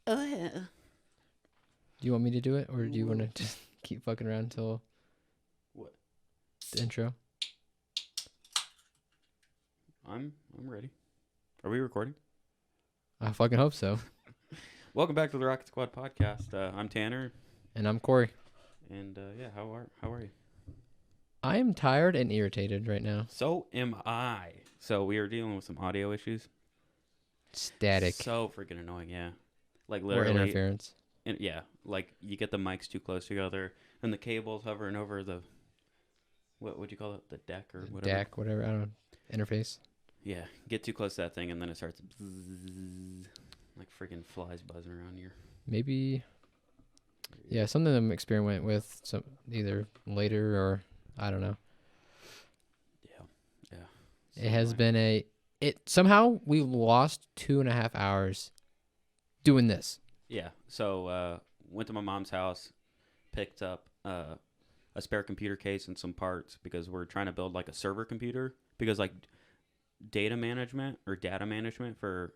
Oh yeah. Do you want me to do it, or do you want to just keep fucking around until What? the intro? I'm ready. Are we recording? I fucking hope so. Welcome back to the Rocket Squad podcast. I'm Tanner, And I'm Corey. and yeah, how are you? I am tired and irritated right now. So am I. So we are dealing with some audio issues. Static So freaking annoying, yeah. Like or literally, interference. yeah. Like you get the mics too close together, and the cables hovering over the what would you call it? The deck or whatever. DAC, whatever. I don't know. Interface. Yeah, get too close to that thing, and then it starts bzzz, like freaking flies buzzing around your. Maybe. Yeah, something I'm experimenting with. Some either later or I don't know. Yeah. It has been somehow we lost 2.5 hours doing this. Yeah. So went to my mom's house, picked up a spare computer case and some parts because we're trying to build like a server computer because like data management for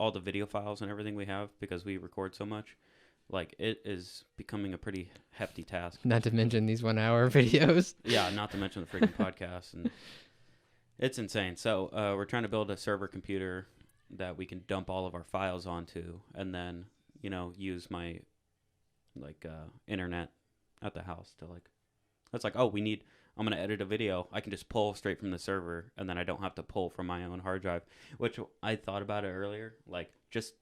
all the video files and everything we have because we record so much, like it is becoming a pretty hefty task. Not to mention these 1 hour videos. Yeah, not to mention the freaking podcast, and it's insane. So we're trying to build a server computer that we can dump all of our files onto, and then use my like internet at the house to like. It's like, oh, I'm going to edit a video. I can just pull straight from the server, and then I don't have to pull from my own hard drive, which I thought about it earlier. Like, just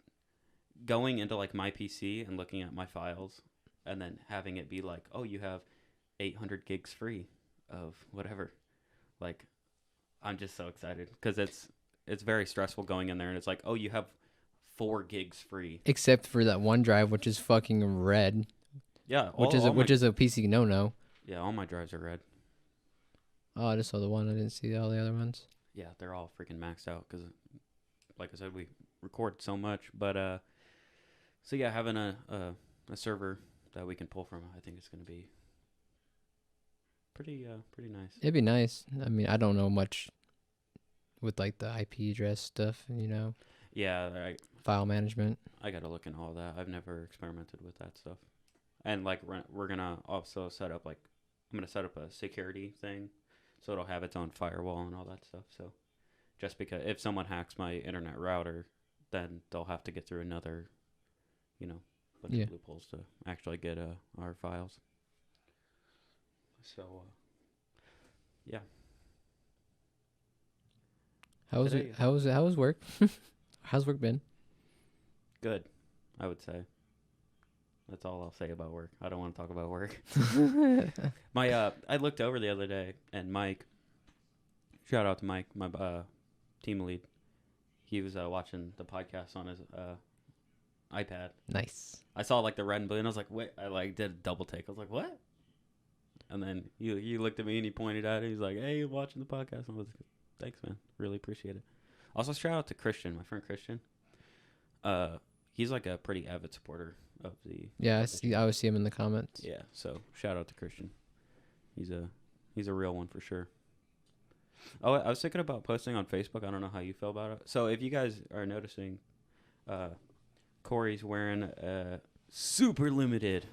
going into, like, my PC and looking at my files, and then having it be like, oh, you have 800 gigs free of whatever. Like, I'm just so excited, because it's very stressful going in there, and it's like, oh, you have 4 gigs free. Except for that one drive, which is fucking red. Yeah. Which is a PC no-no. Yeah, all my drives are red. Oh, I just saw the one. I didn't see all the other ones. Yeah, they're all freaking maxed out because, like I said, we record so much. But so yeah, having a server that we can pull from, I think it's gonna be pretty nice. It'd be nice. I mean, I don't know much with like the IP address stuff, Yeah, file management. I gotta look into all that. I've never experimented with that stuff. And like we're gonna also set up like I'm gonna set up a security thing. So it'll have its own firewall and all that stuff. So just because if someone hacks my internet router, then they'll have to get through another, bunch of loopholes to actually get our files. So, yeah. How's work? How's work been? Good, I would say. That's all I'll say about work. I don't want to talk about work. I looked over the other day, and Mike, shout out to Mike, my team lead, he was watching the podcast on his iPad. Nice. I saw like the red and blue, and I was like, wait, I like did a double take. I was like, what? And then you looked at me and he pointed at it. He's like, hey, you're watching the podcast. And I was like, thanks, man. Really appreciate it. Also, shout out to Christian, my friend Christian. He's like a pretty avid supporter of the. Yeah, I always see him in the comments. Yeah, so shout out to Christian. He's a real one for sure. Oh, I was thinking about posting on Facebook. I don't know how you feel about it. So if you guys are noticing, Corey's wearing a super limited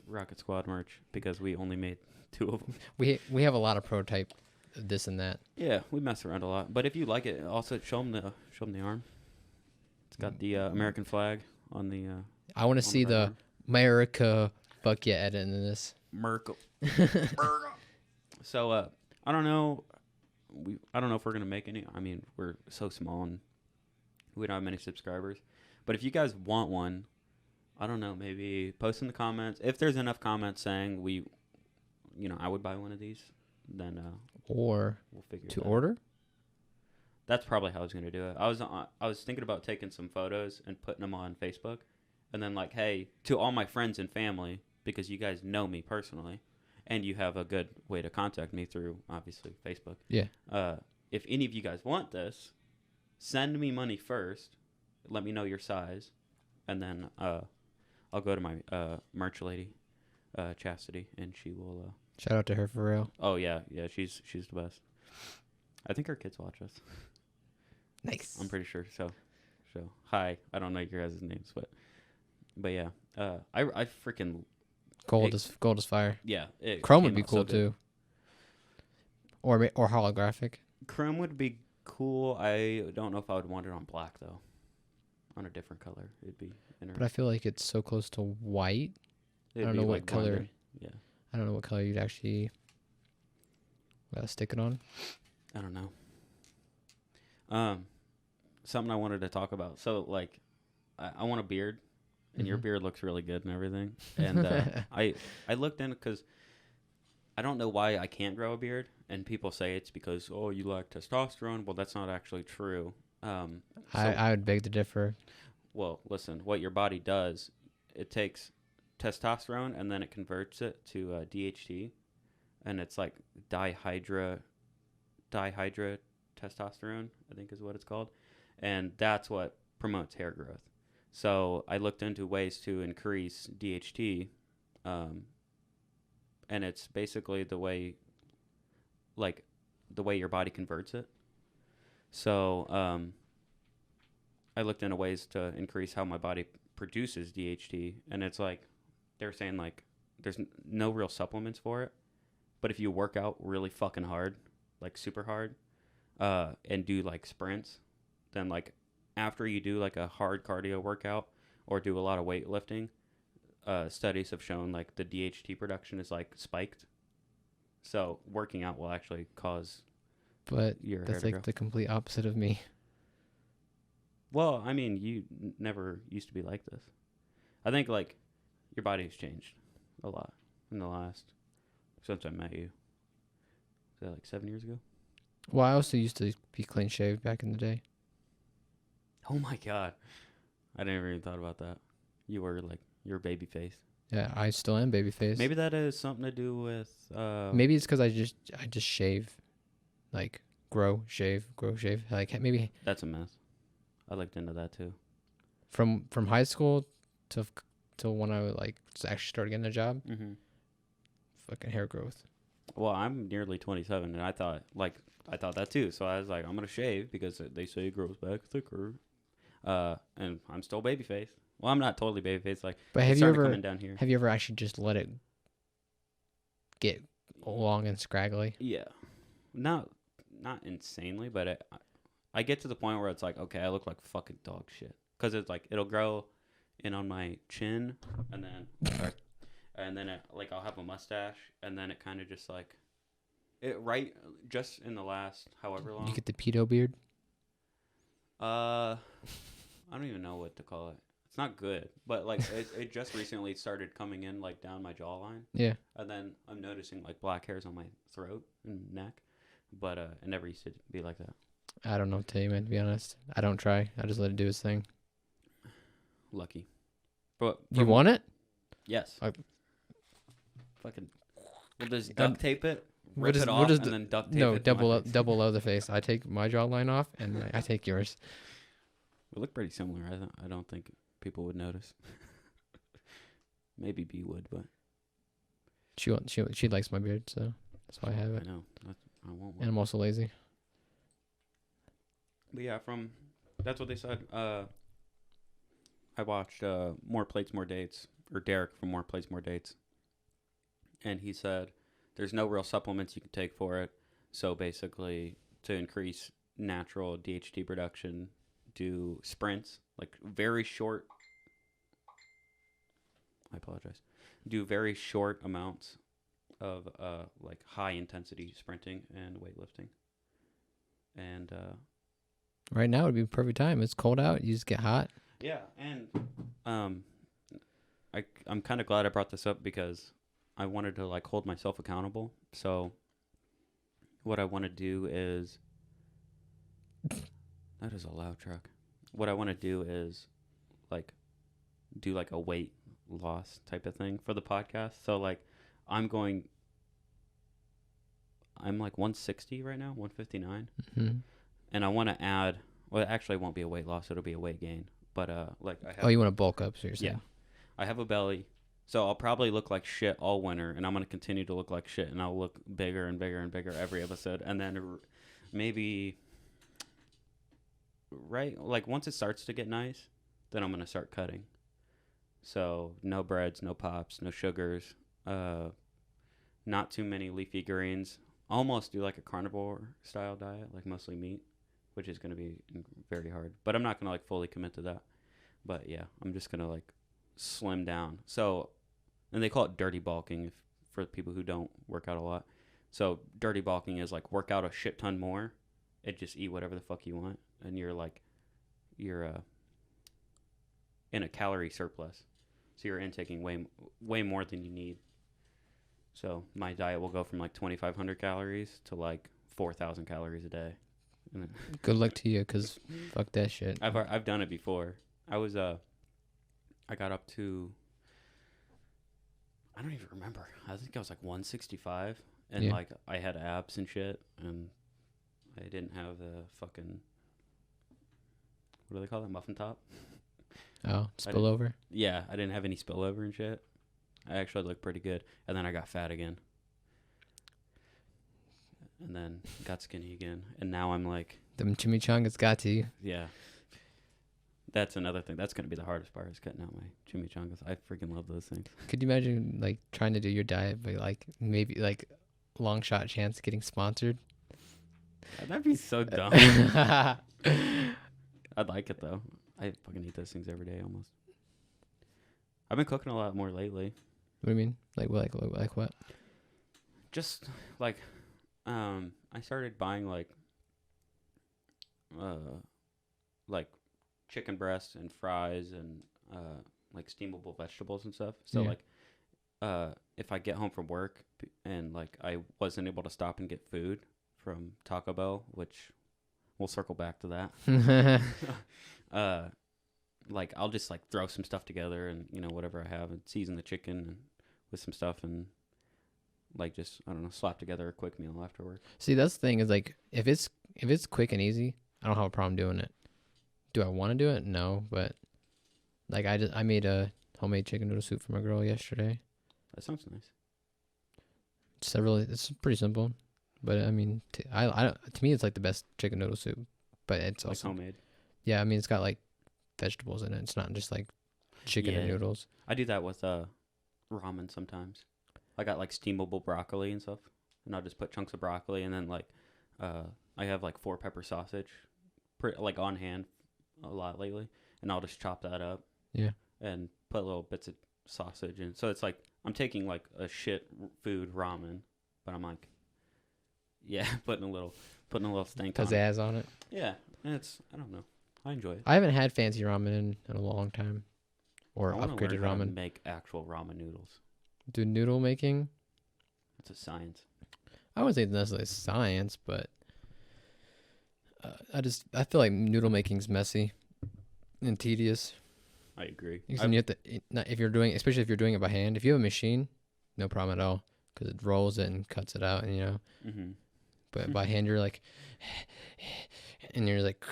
Rocket Squad merch because we only made 2 of them. We have a lot of prototype of this and that. Yeah, we mess around a lot. But if you like it, also show them the arm. It's got the American flag on the. I want to see the America fuck yeah edit in this. Merkel. So I don't know. I don't know if we're gonna make any. I mean, we're so small and we don't have many subscribers. But if you guys want one, I don't know. Maybe post in the comments. If there's enough comments saying I would buy one of these, then or we'll figure to that order. out. That's probably how I was gonna do it. I was thinking about taking some photos and putting them on Facebook, and then like, hey, to all my friends and family, because you guys know me personally, and you have a good way to contact me through obviously Facebook. Yeah. If any of you guys want this, send me money first. Let me know your size, and then I'll go to my merch lady, Chastity, and she will. Shout out to her for real. Oh yeah, she's the best. I think her kids watch us. Nice. I'm pretty sure. So hi. I don't know your guys' names, but But yeah, I freaking Gold is fire. yeah. It Chrome would came be out so cool good. too. Or holographic. Chrome would be cool. I don't know if I would want it on black though. On a different color, it'd be. But I feel like it's so close to white. It'd don't be know what like color- blended. Yeah, I don't know what color you'd actually stick it on. I don't know. Something I wanted to talk about. So like, I want a beard, and your Mhm. beard looks really good and everything. And I looked in because I don't know why I can't grow a beard, and people say it's because you lack testosterone. Well, that's not actually true. I would beg to differ. Well, listen, what your body does, it takes testosterone and then it converts it to DHT, and it's like dihydrotestosterone, I think is what it's called, and that's what promotes hair growth. So I looked into ways to increase DHT, and it's basically the way your body converts it. So I looked into ways to increase how my body produces DHT, and it's like they're saying like there's no real supplements for it, but if you work out really fucking hard, like super hard, and do like sprints, then like after you do like a hard cardio workout or do a lot of weightlifting, studies have shown like the DHT production is like spiked. So working out will actually cause But your hair that's to like grow. the complete opposite of me. Well, I mean, you never used to be like this. I think like your body's changed a lot in the last since I met you. Is that like 7 years ago? Well, I also used to be clean shaved back in the day. Oh my god, I never even thought about that. You're baby face. Yeah, I still am babyface. Maybe that has something to do with. Maybe it's because I just shave, like grow, shave. Like maybe That's a myth. I looked into that too. from high school to when I like actually started getting a job. Mm-hmm. Fucking hair growth. Well, I'm nearly 27, and I thought that too. So I was like, I'm gonna shave because they say it grows back thicker. And I'm still babyface. Well, I'm not totally babyface. Like, But it's have you starting to ever come in down here? have you ever actually just let it get long and scraggly? Yeah, not insanely, but I get to the point where it's like, okay, I look like fucking dog shit because it's like it'll grow in on my chin, and then I'll have a mustache, and then it kind of just like just in the last however long. You get the pedo beard. I don't even know what to call it. It's not good, but like it just recently started coming in like down my jawline. Yeah. And then I'm noticing like black hairs on my throat and neck, but it never used to be like that. I don't know what to tell you, man. To be honest, I don't try. I just let it do its thing. Lucky. But You want it? Yes. I- Fucking. We'll just duct tape it, We'll rip just- it we'll off, just and then duct tape No, it. to my face. double other face. I take my jawline off, and I take yours. We look pretty similar. I don't think people would notice. Maybe B would, but She likes my beard, so that's why I have I it. know. I want one. And I'm also lazy. But yeah, that's what they said. I watched More Plates, More Dates, or Derek from More Plates, More Dates, and he said there's no real supplements you can take for it. So basically, to increase natural DHT production, do sprints, like very short. I apologize. Do very short amounts of like high intensity sprinting and weightlifting, and Right now would be the perfect time. It's cold out. You just get hot. yeah, and I'm kind of glad I brought this up because I wanted to like hold myself accountable. So what I want to do is that is a loud truck. What I want to do is like do like a weight loss type of thing for the podcast. So like I'm like 160 right now, 159. Mm-hmm. And I want to add, well, it actually won't be a weight loss, it'll be a weight gain. But like I have, Oh, you want to bulk up? So you're saying? yeah, I have a belly, so I'll probably look like shit all winter, and I'm gonna continue to look like shit, and I'll look bigger and bigger and bigger every episode, and then maybe right like once it starts to get nice, then I'm gonna start cutting. So no breads, no pops, no sugars, not too many leafy greens. Almost do like a carnivore style diet, like mostly meat, which is going to be very hard. But I'm not going to like fully commit to that. But yeah, I'm just going to like slim down. So, and they call it dirty bulking for people who don't work out a lot. So dirty bulking is like work out a shit ton more and just eat whatever the fuck you want. And you're in a calorie surplus. So you're intaking way more than you need. So my diet will go from like 2,500 calories to like 4,000 calories a day. Good luck to you, cause fuck that shit. I've done it before. I got up to, I don't even remember. I think I was like 165, and like I had abs and shit, and I didn't have the fucking, what do they call that, muffin top? Oh, spillover? Yeah, I didn't have any spillover and shit. I actually looked pretty good, and then I got fat again, and then got skinny again, and now I'm like, them chimichangas got to you. Yeah. That's another thing. That's going to be the hardest part, is cutting out my chimichangas. I freaking love those things. Could you imagine like trying to do your diet, but like maybe like long shot chance of getting sponsored? That'd be so dumb. I'd like it though. I fucking eat those things every day almost. I've been cooking a lot more lately. What do you mean? Like what? Just like, I started buying like chicken breasts and fries and like steamable vegetables and stuff. So like, if I get home from work and like I wasn't able to stop and get food from Taco Bell, which we'll circle back to that. Like I'll just like throw some stuff together and whatever I have and season the chicken with some stuff and like just, I don't know, slap together a quick meal after work. See, that's the thing is like if it's quick and easy, I don't have a problem doing it. Do I want to do it? No, but like I made a homemade chicken noodle soup for my girl yesterday. That sounds nice. It's pretty simple, but I mean, to me it's like the best chicken noodle soup, but it's like also homemade. Yeah, I mean it's got like vegetables in it. It's not just like chicken and noodles. I do that with ramen sometimes. I got like steamable broccoli and stuff, and I'll just put chunks of broccoli and then like I have like 4-pepper sausage, like on hand a lot lately, and I'll just chop that up. Yeah. And put little bits of sausage in. So it's like I'm taking like a shit food ramen, but I'm like, putting a little stank pizzazz on it. Yeah, and I don't know. I enjoy it. I haven't had fancy ramen in a long time, or upgraded ramen. How to make actual ramen noodles. Do noodle making? It's a science. I wouldn't say it's necessarily science, but I feel like noodle making's messy and tedious. I agree. You have to, especially if you're doing it by hand. If you have a machine, no problem at all, because it rolls it and cuts it out, and Mm-hmm. But by hand, you're like, and you're like,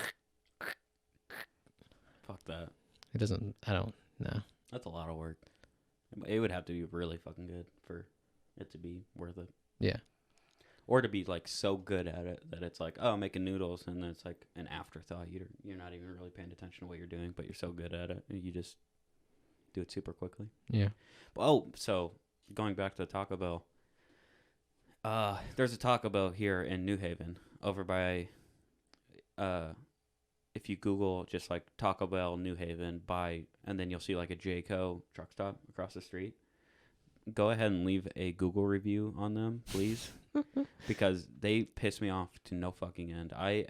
fuck that. It doesn't. I don't know. That's a lot of work. It would have to be really fucking good for it to be worth it. Yeah. Or to be like so good at it that it's like, oh, I'm making noodles, and then it's like an afterthought. You're not even really paying attention to what you're doing, but you're so good at it, and you just do it super quickly. Yeah. Oh, so going back to Taco Bell, there's a Taco Bell here in New Haven, over by, if you Google just like Taco Bell New Haven and then you'll see like a Jayco truck stop across the street. Go ahead and leave a Google review on them, please. Because they piss me off to no fucking end. I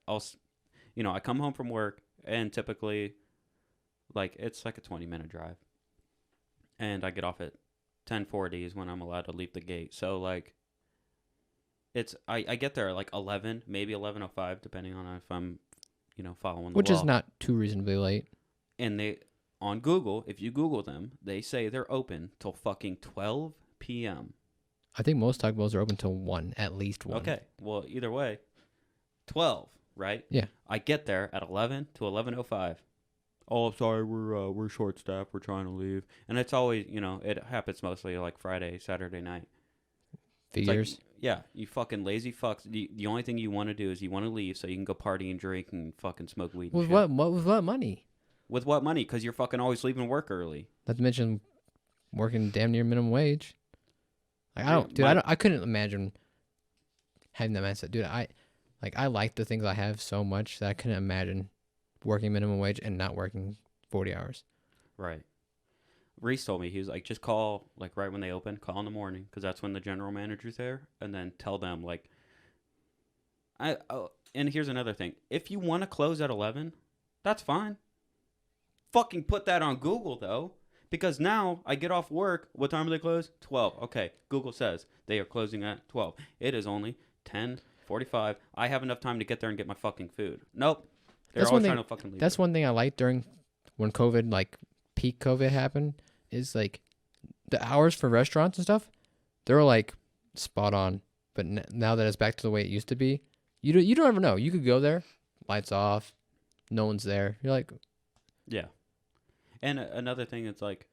come home from work, and typically, like, it's like a 20-minute drive. And I get off at 10:40 is when I'm allowed to leave the gate. So, like, I get there at, like, 11, maybe 11:05, depending on if I'm, following the Which law. is not too reasonably late. And on Google, if you Google them, they say they're open till fucking 12 p.m. I think most Taco Bells are open till 1, at least 1. Okay, well, either way, 12, right? Yeah. I get there at 11 to 11:05. Oh, I'm sorry, we're short-staffed, we're trying to leave. And it's always, it happens mostly like Friday, Saturday night. Figures. Like, yeah, you fucking lazy fucks. The only thing you want to do is you want to leave so you can go party and drink and fucking smoke weed and With shit. what money? With what money? Because you're fucking always leaving work early. Not to mention working damn near minimum wage. Like I couldn't imagine having that mindset, dude. I like the things I have so much that I couldn't imagine working minimum wage and not working 40 hours. Right. Reese told me, he was like, just call like right when they open, call in the morning because that's when the general manager's there, and then tell them like, and here's another thing: if you want to close at 11, that's fine. Fucking put that on Google though. Because now I get off work. What time do they close? 12. Okay. Google says they are closing at 12. It is only 10:45. I have enough time to get there and get my fucking food. Nope. They're always trying to fucking leave. That's one thing I liked during when COVID, like peak COVID happened, is like the hours for restaurants and stuff, they're like spot on. But now that it's back to the way it used to be, you don't ever know. You could go there, lights off, no one's there. You're like, yeah. And another thing, it's like,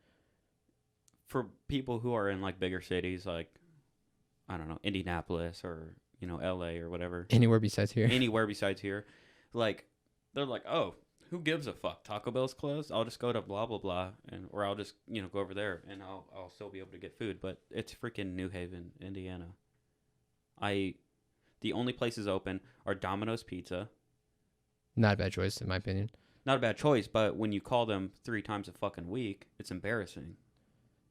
for people who are in like bigger cities, like, I don't know, Indianapolis or, LA or whatever. Anywhere besides here. Like, they're like, oh, who gives a fuck? Taco Bell's closed? I'll just go to blah, blah, blah. Or I'll just, go over there and I'll still be able to get food. But it's freaking New Haven, Indiana. The only places open are Domino's Pizza. Not a bad choice, in my opinion. Not a bad choice, but when you call them 3 times a fucking week, it's embarrassing.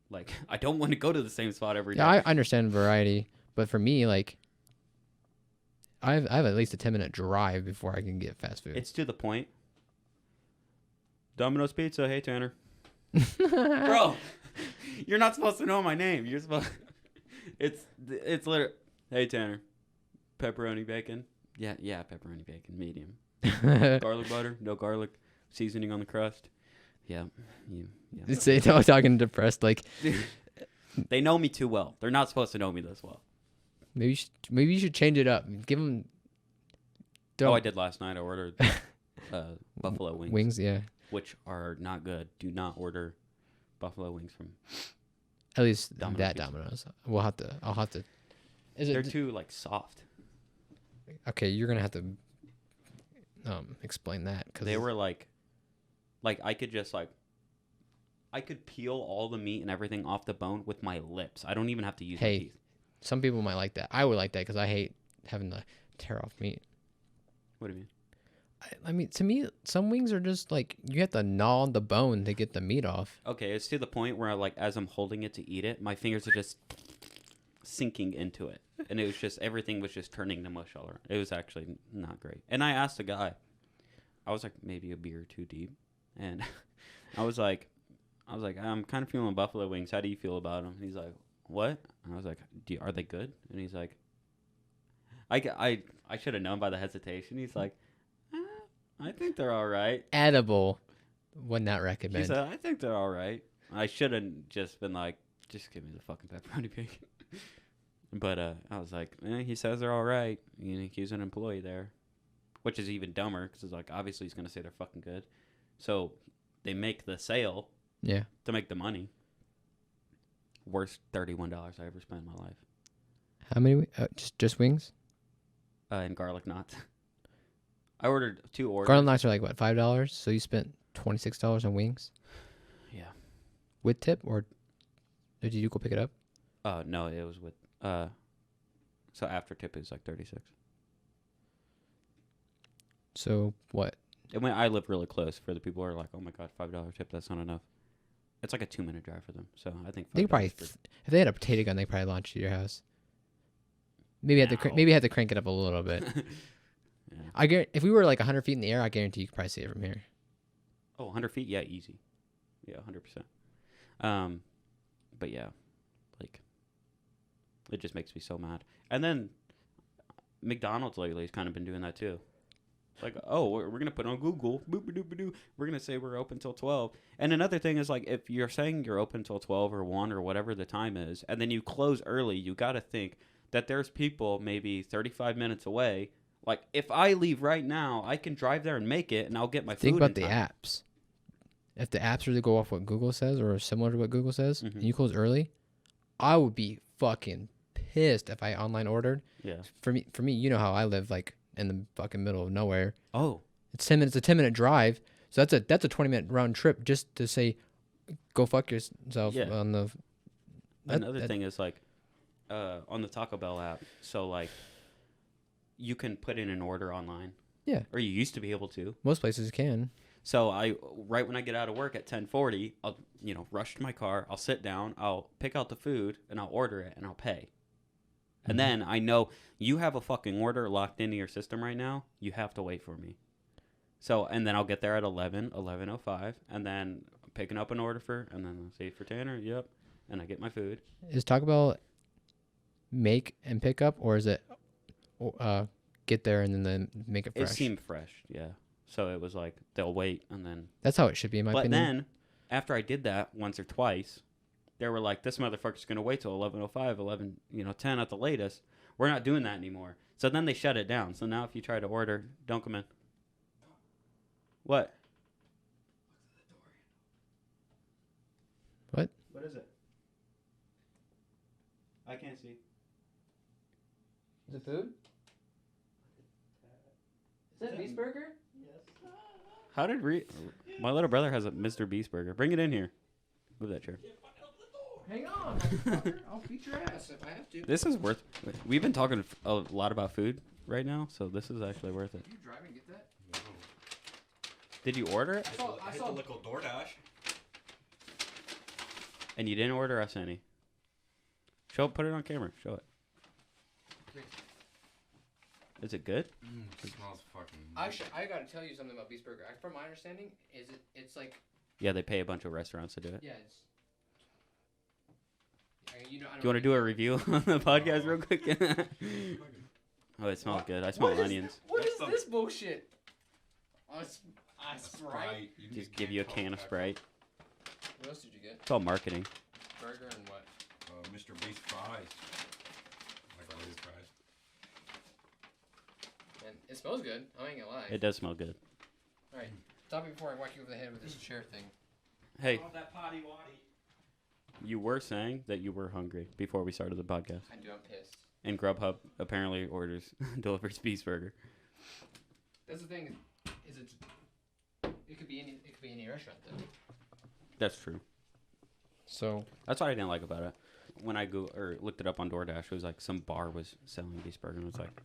Like, I don't want to go to the same spot every day. Yeah, I understand variety, but for me, like, I have at least a 10-minute drive before I can get fast food. It's to the point. Domino's Pizza, hey Tanner. Bro, you're not supposed to know my name. You're supposed. It's literally, hey Tanner, pepperoni bacon. Yeah, pepperoni bacon, medium. Garlic butter, no garlic. Seasoning on the crust. Yeah. It's talking depressed, like. They know me too well. They're not supposed to know me this well. Maybe you should change it up. Give them. Oh, I did last night. I ordered buffalo wings. Wings, yeah. Which are not good. Do not order buffalo wings from. At least Domino's. I'll have to. They're too like soft. Okay, you're gonna have to. Explain that because they were like I could just I could peel all the meat and everything off the bone with my lips. I don't even have to use my teeth. Some people might like that. I would like that because I hate having to tear off meat. What do you mean? I mean, to me, some wings are just like you have to gnaw on the bone to get the meat off. Okay, it's to the point where like as I'm holding it to eat it, my fingers are just sinking into it, and it was just everything was just turning to mush all around. It was actually not great. And I asked the guy, I was like maybe a beer too deep, and I was like I'm kind of feeling buffalo wings. How do you feel about them? And he's like, what? And I was like, are they good? And he's like, I should have known by the hesitation. He's like, I think they're all right. Edible, would not recommend. He said, I think they're all right. I should have just been like, just give me the fucking pepperoni bacon. But I was like, he says they're all right. He's an employee there, which is even dumber because it's like obviously he's gonna say they're fucking good. So they make the sale, to make the money. Worst $31 I ever spent in my life. How many? Just wings? And garlic knots. I ordered 2 orders. Garlic knots are like what, $5? So you spent $26 on wings? Yeah. With tip, or did you go pick it up? No, it was with. So after tip is like 36. So what? I live really close. For the people who are like, oh my god, $5 tip, that's not enough. It's like a 2-minute drive for them. So I think they probably, if they had a potato gun, they probably launch to your house. Maybe had to crank it up a little bit. Yeah. I guarantee if we were like 100 feet in the air, I guarantee you could probably see it from here. Oh, 100 feet? Yeah, easy. Yeah, 100%. But yeah, like, it just makes me so mad. And then McDonald's lately has kind of been doing that too. Like, oh, we're going to put on Google. Boop-a-doop-a-doo. We're going to say we're open till 12. And another thing is, like, if you're saying you're open till 12 or 1 or whatever the time is, and then you close early, you got to think that there's people maybe 35 minutes away. Like, if I leave right now, I can drive there and make it, and I'll get my food. Think about the apps. If the apps really go off what Google says or similar to what Google says, and you close early, I would be fucking pissed if I online ordered. Yeah. For me, you know how I live, like, in the fucking middle of nowhere. Oh. It's 10 minutes, a 10-minute drive. So that's a 20-minute round trip just to say, go fuck yourself Yeah. on the. Another thing is like, on the Taco Bell app. So like, you can put in an order online. Yeah. Or you used to be able to. Most places can. So right when I get out of work at 10:40, I'll rush to my car. I'll sit down. I'll pick out the food and I'll order it and I'll pay. And then I know you have a fucking order locked into your system right now. You have to wait for me. So, and then I'll get there at 11:05, and then I'm picking up an order and then I'll say for Tanner, yep, and I get my food. Is Taco Bell make and pick up, or is it get there and then make it fresh? It seemed fresh, yeah. So it was like they'll wait and then. That's how it should be, in my opinion. But then, after I did that once or twice, they were like, "This motherfucker's gonna wait till 11:05, 10 at the latest. We're not doing that anymore." So then they shut it down. So now if you try to order, don't come in. What? What? What is it? I can't see. Is it food? Is that a Beast Burger? Yes. How did my little brother has a Mr. Beast burger. Bring it in here. Move that chair. Hang on, motherfucker. I'll beat your ass if I have to. This is worth. We've been talking a lot about food right now, so this is actually worth it. Did you drive and get that? No. Did you order it? I hit the local DoorDash. And you didn't order us any. Put it on camera. Show it. Is it good? It smells fucking. Actually, I gotta tell you something about Beast Burger. From my understanding, it's like. Yeah, they pay a bunch of restaurants to do it. Yeah, it's. Do you want to do a review on the podcast real quick? Oh, it smells good. I smell onions. What is this bullshit? Sprite. Just give you a can of Sprite. What else did you get? It's all marketing. Burger and what? Mr. Beast fries. Like all these fries. And it smells good. I ain't gonna lie. It does smell good. All right, stop me before I whack you over the head with this chair thing. Hey, That potty waddy. you were saying that you were hungry before we started the podcast. I do. I'm pissed. And Grubhub apparently delivers Beast Burger. That's the thing. Is it could be any restaurant though. That's true. So That's what I didn't like about it. When I looked it up on DoorDash, it was like some bar was selling Beast Burger, and it was like,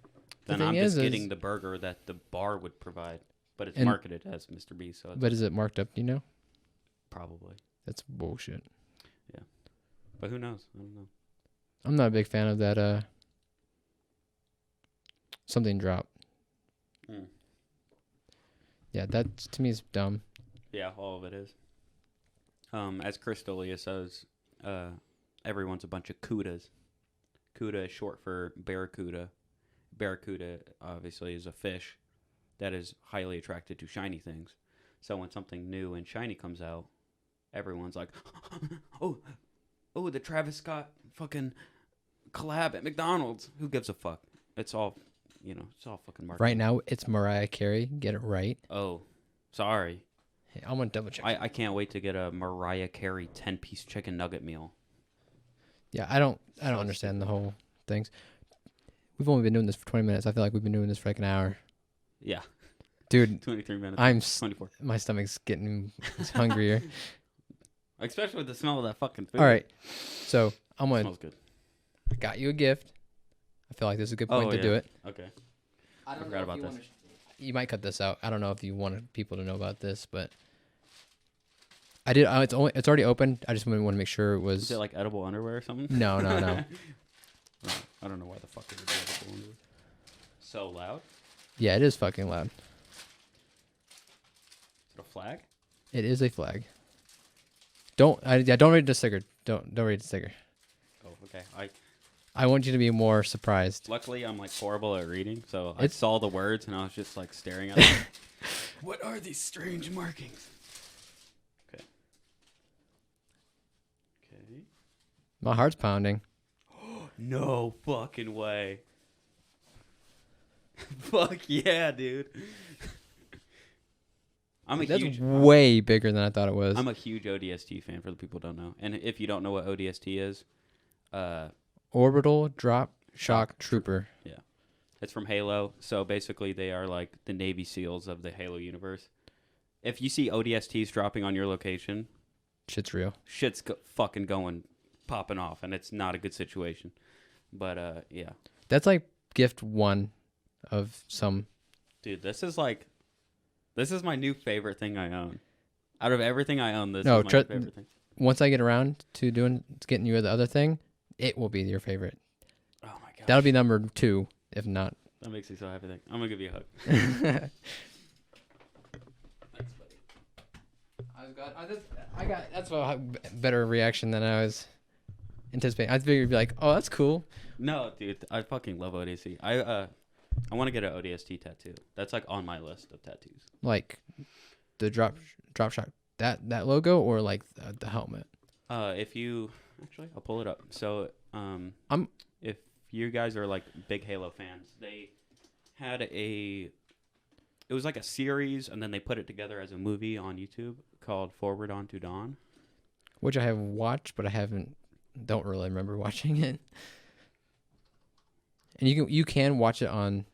then I'm just getting the burger that the bar would provide, but it's marketed as Mr. Beast. So but is it marked up? Do you know? Probably. That's bullshit. Yeah, but who knows? I don't know. I'm not a big fan of that. Something drop. Mm. Yeah, that to me is dumb. Yeah, all of it is. As Chris D'Elia says, everyone's a bunch of cudas. Cuda is short for barracuda. Barracuda obviously is a fish that is highly attracted to shiny things. So when something new and shiny comes out, everyone's like, oh, the Travis Scott fucking collab at McDonald's. Who gives a fuck? It's all, it's all fucking marketing. Right now, it's Mariah Carey. Get it right. Oh, sorry. Hey, I'm gonna double check. I can't wait to get a Mariah Carey 10-piece chicken nugget meal. Yeah, I don't understand the whole things. We've only been doing this for 20 minutes. I feel like we've been doing this for like an hour. Yeah. Dude, 23 minutes. 24. My stomach's getting hungrier. Especially with the smell of that fucking food. All right, so I'm It gonna. smells good. I got you a gift. I feel like this is a good point to do it. Okay. I forgot about this. You might cut this out. I don't know if you wanted people to know about this, but I did. It's already open. I just want to make sure it was. Is it like edible underwear or something? No. I don't know why the fuck it would be edible underwear. So loud? Yeah, it is fucking loud. Is it a flag? It is a flag. Don't read the sticker. Don't read the sticker. Oh, okay. I want you to be more surprised. Luckily, I'm like horrible at reading, so I saw the words and I was just like staring at them. What are these strange markings? Okay. Okay. My heart's pounding. No fucking way. Fuck yeah, dude. That's way bigger than I thought it was. I'm a huge ODST fan for the people who don't know. And if you don't know what ODST is, Orbital Drop Shock Trooper. Yeah. It's from Halo. So basically they are like the Navy SEALs of the Halo universe. if you see ODSTs dropping on your location, Shit's real. shit's fucking going, popping off, and it's not a good situation. But yeah, That's like gift one of some. dude, this is my new favorite thing I own. Out of everything I own, this No, is my favorite thing. Once I get around to getting you the other thing, it will be your favorite. Oh my god, That'll be number 2, if not. that makes me so happy. I'm gonna give you a hug. Thanks, buddy. I got that's a better reaction than I was anticipating. I figured you'd be like, "Oh, that's cool." No, dude, I fucking love ODST. I want to get an ODST tattoo. That's like on my list of tattoos. Like the drop shot that logo, or like the helmet. If you actually, I'll pull it up. So, I'm if you guys are like big Halo fans, they had it was like a series, and then they put it together as a movie on YouTube called Forward Onto Dawn. which I have watched, but don't really remember watching it. And you can watch it on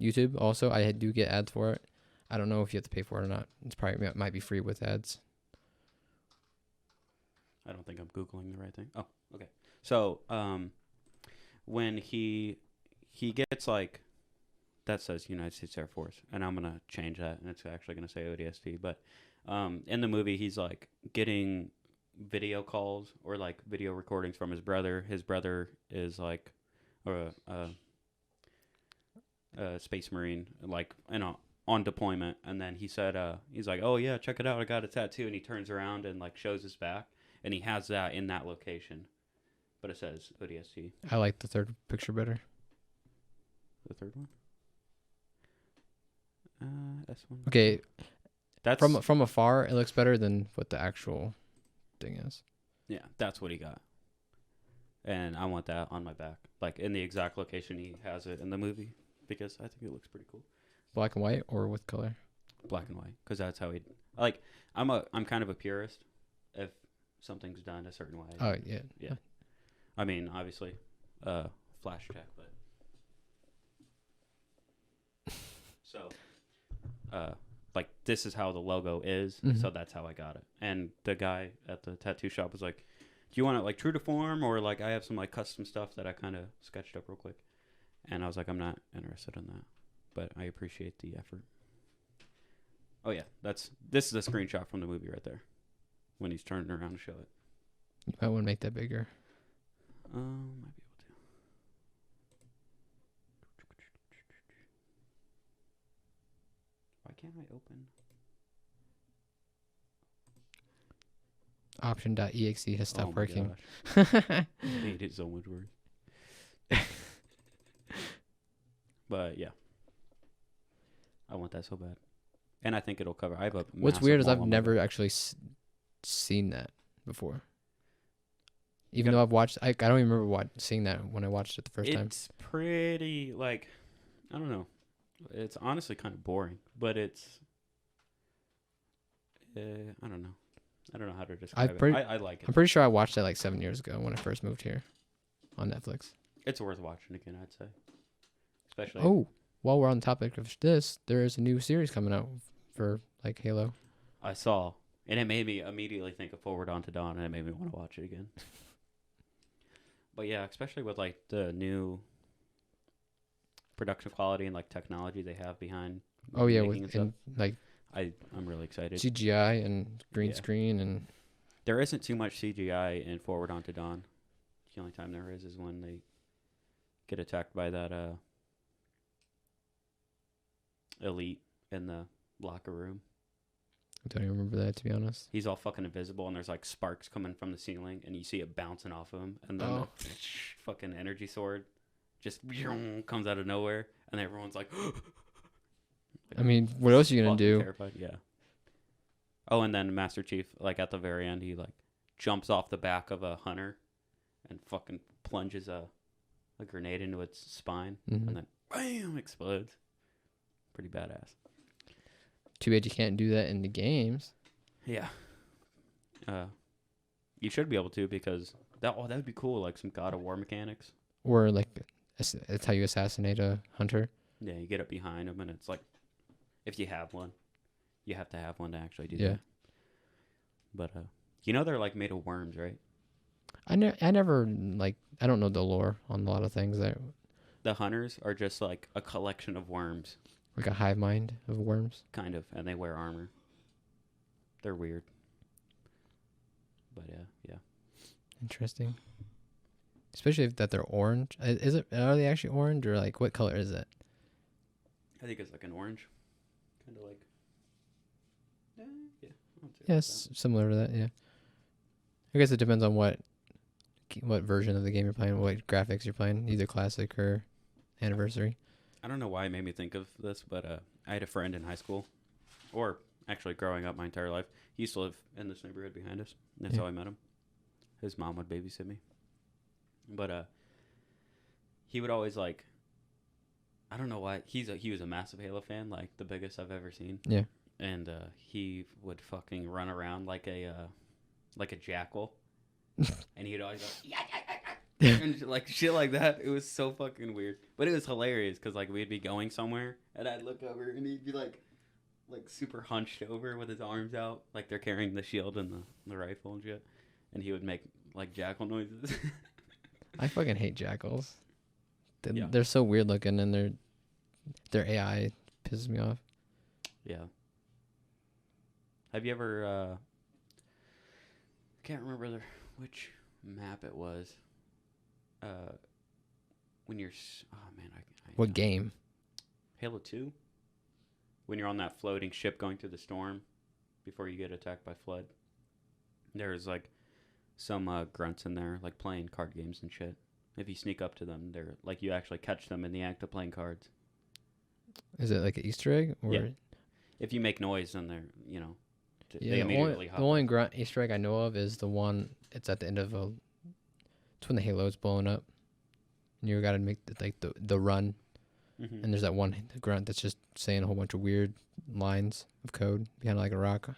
YouTube also. I do get ads for it. I don't know if you have to pay for it or not. It might be free with ads. I don't think I'm Googling the right thing. Oh, okay. So, when he gets like, that says United States Air Force, and I'm going to change that, and it's actually going to say ODST. But in the movie, he's like getting video calls or like video recordings from his brother. His brother is like a space marine, like, on deployment. And then he said, he's like, oh yeah, check it out, I got a tattoo. And he turns around and like shows his back, and he has that in that location, but it says ODST. I like the third picture better. The third one? S1. Okay, That's from afar, it looks better than what the actual thing is. Yeah, that's what he got. And I want that on my back, like in the exact location he has it in the movie, because I think it looks pretty cool. Black and white or with color? Black and white, because that's how he like. I'm kind of a purist. If something's done a certain way. Oh yeah. Yeah. I mean, obviously, flash check, but so, like, this is how the logo is, so that's how I got it. And the guy at the tattoo shop was like, "Do you want it like true to form, or like I have some like custom stuff that I kind of sketched up real quick?" And I was like, "I'm not interested in that, but I appreciate the effort." Oh yeah, this is a screenshot from the movie right there, when he's turning around to show it. You might want to make that bigger. Might be able to. Why can't I open? Option.exe has stopped working. I hate it so much worse. But yeah, I want that so bad, and I think it'll cover. I have a. What's massive weird is wall I've on my never back. actually seen that before. Even though I've watched, I don't even remember seeing that when I watched it the first time. It's pretty, like, I don't know. It's honestly kind of boring, but it's. I don't know. I don't know how to describe it. I like it. I'm pretty sure I watched it like 7 years ago when I first moved here, on Netflix. It's worth watching again, I'd say. Especially. Oh, while we're on the topic of this, there is a new series coming out for like Halo. I saw, and it made me immediately think of Forward Onto Dawn, and it made me want to watch it again. But yeah, especially with like the new production quality and like technology they have behind. Oh yeah, making and stuff, like I'm really excited. CGI and green screen, and there isn't too much CGI in Forward Onto Dawn. The only time there is when they get attacked by that elite in the locker room. I don't even remember that, to be honest. He's all fucking invisible, and there's like sparks coming from the ceiling, and you see it bouncing off of him, and then the fucking energy sword just comes out of nowhere, and everyone's like, I mean, what else are you gonna do? Terrified. Yeah. Oh, and then Master Chief, like at the very end, he like jumps off the back of a hunter and fucking plunges a grenade into its spine, and then bam, explodes. Pretty badass. Too bad you can't do that in the games. Yeah. You should be able to, because that would be cool, like some God of War mechanics. Or like it's how you assassinate a hunter. Yeah, you get up behind him, and it's like, if you have one, You have to have one to actually do Yeah. that. But you know they're like made of worms, right? I never like. I don't know the lore on a lot of things. That The hunters are just like a collection of worms, like a hive mind of worms. kind of, and they wear armor. They're weird. But yeah. Interesting. Especially if that they're orange. Is it? Are they actually orange or like what color is it? I think it's like an orange. Kind of like. Yeah. I'll say it like Yes, similar to that. Yeah. I guess it depends on what version of the game you're playing, what graphics you're playing, either classic or anniversary. I don't know why it made me think of this, but I had a friend in high school, or actually growing up my entire life. He used to live in this neighborhood behind us. And that's Yeah. how I met him. His mom would babysit me. But he would always like, I don't know why, he was a massive Halo fan, like the biggest I've ever seen. Yeah. And he would fucking run around like a jackal. And he'd always go, yeah, and like shit like that. It was so fucking weird, but it was hilarious because like we'd be going somewhere and I'd look over and he'd be like super hunched over with his arms out, like they're carrying the shield and the rifle and shit, and he would make like jackal noises. I fucking hate jackals. Yeah. They're so weird looking, and their AI pisses me off. Yeah. Have you ever? I can't remember which map it was. When you're, oh man, I What game? Halo 2? When you're on that floating ship going through the storm before you get attacked by flood. There's like some grunts in there like playing card games and shit. If you sneak up to them, they're like you actually catch them in the act of playing cards. Is it like an Easter egg? Or Yeah. If you make noise, then they're, Yeah, they the immediately only, hop the only grunt Easter egg I know of is the one. It's at the end of a. It's when the Halo's blowing up, and you got to make the run, Mm-hmm. and there's that one grunt that's just saying a whole bunch of weird lines of code behind like a rock.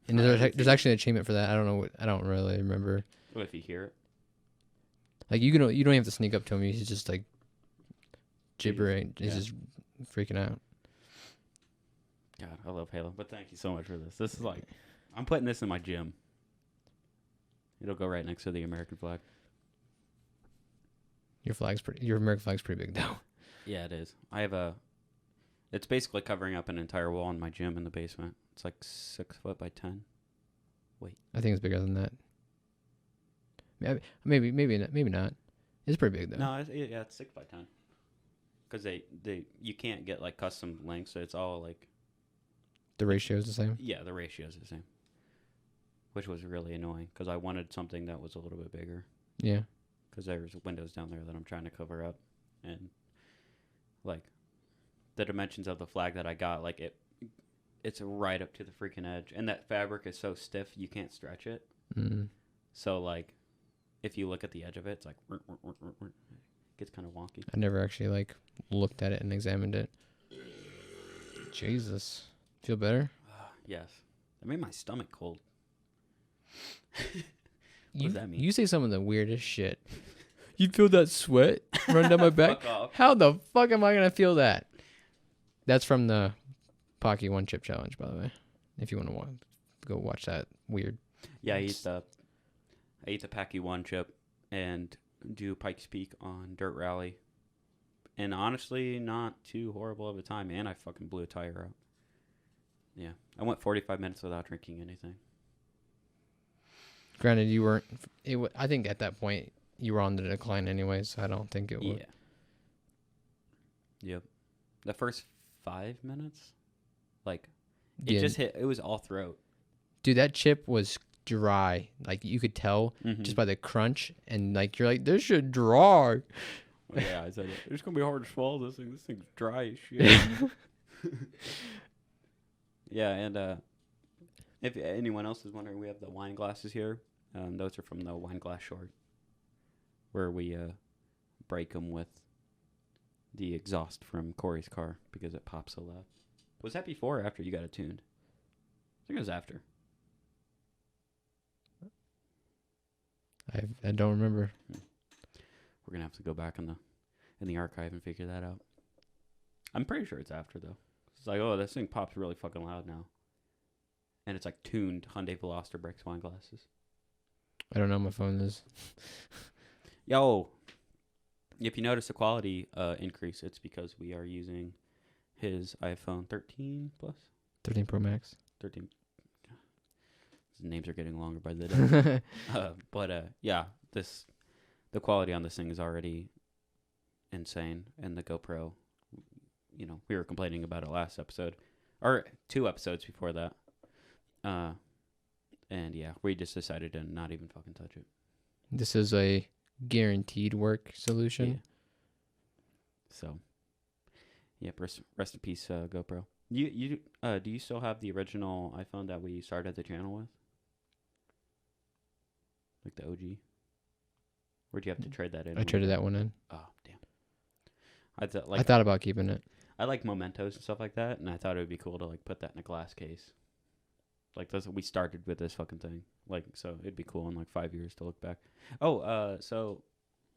And there's actually an achievement for that. I don't know. I don't really remember. What if you hear it? Like you don't have to sneak up to him. He's just like gibbering. He's Yeah. just freaking out. God, I love Halo. But thank you so much for this. This is like, I'm putting this in my gym. It'll go right next to the American flag. Your American flag's pretty big though. Yeah, it is. I have it's basically covering up an entire wall in my gym in the basement. It's like 6 foot by 10. I think it's bigger than that. Maybe not. It's pretty big though. No, it's 6 by 10. Because you can't get like custom lengths, so it's all like, The ratio is the same. yeah, the ratio is the same. Which was really annoying because I wanted something that was a little bit bigger. Yeah. Because there's windows down there that I'm trying to cover up. And like the dimensions of the flag that I got, like it's right up to the freaking edge. And that fabric is so stiff, you can't stretch it. Mm. So like if you look at the edge of it, it's like, it gets kind of wonky. I never actually like looked at it and examined it. Jesus. Feel better? Yes. That made my stomach cold. What does that mean? You say some of the weirdest shit. You feel that sweat run down my back? Fuck off. How the fuck am I going to feel that? That's from the Pocky One Chip Challenge, by the way. If you want to go watch that weird. Yeah, I eat the Packy One chip and do Pikes Peak on Dirt Rally. And honestly, not too horrible of a time. And I fucking blew a tire out. Yeah. I went 45 minutes without drinking anything. Granted, you weren't. I think at that point you were on the decline anyway, so I don't think it would. Yeah. Yep. The first 5 minutes, like, it Yeah. just hit. It was all throat. Dude, that chip was dry. Like you could tell Mm-hmm. just by the crunch, and like you're like, this should dry. Yeah, I said it. It's gonna be hard to swallow this thing. This thing's dry as shit. Yeah, and if anyone else is wondering, we have the wine glasses here. Those are from the wine glass short, where we break them with the exhaust from Corey's car because it pops so loud. Was that before or after you got it tuned? I think it was after. I don't remember. We're gonna have to go back in the archive and figure that out. I'm pretty sure it's after though. It's like, oh, this thing pops really fucking loud now. and it's like tuned Hyundai Veloster brakes wine glasses. I don't know what my phone is. Yo, if you notice the quality increase, it's because we are using his iPhone 13 Plus. 13 Pro Max. 13. His names are getting longer by the day. Yeah, the quality on this thing is already insane, and the GoPro, we were complaining about it last episode, or 2 episodes before that. And yeah, we just decided to not even fucking touch it. This is a guaranteed work solution. Yeah. So, yep. Rest in peace, GoPro. Do you still have the original iPhone that we started the channel with, like the OG? Or do you have to trade that in? I traded that one in. Oh damn! I thought about keeping it. I like mementos and stuff like that, and I thought it would be cool to like put that in a glass case. Like we started with this fucking thing. Like, so it'd be cool in like 5 years to look back. Oh, so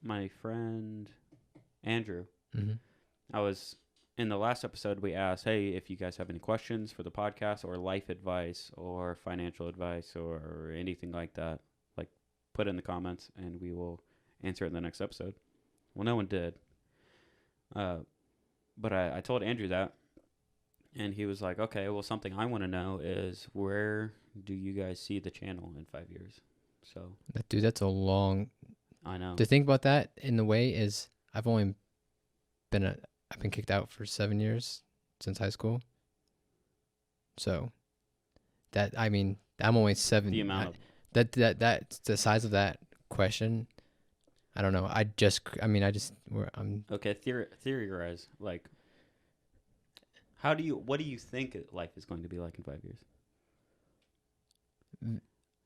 my friend Andrew, I was in the last episode. We asked, hey, if you guys have any questions for the podcast or life advice or financial advice or anything like that, like put it in the comments and we will answer it in the next episode. Well, no one did. But I told Andrew that. And he was like, okay, well, something I want to know is where do you guys see the channel in 5 years? So, Dude, that's a long... I know. The thing about that, in the way, is I've been kicked out for 7 years since high school. So, I'm only 7... The amount of... That's the size of that question. I don't know. I'm... Okay, theorize, like... what do you think life is going to be like in 5 years?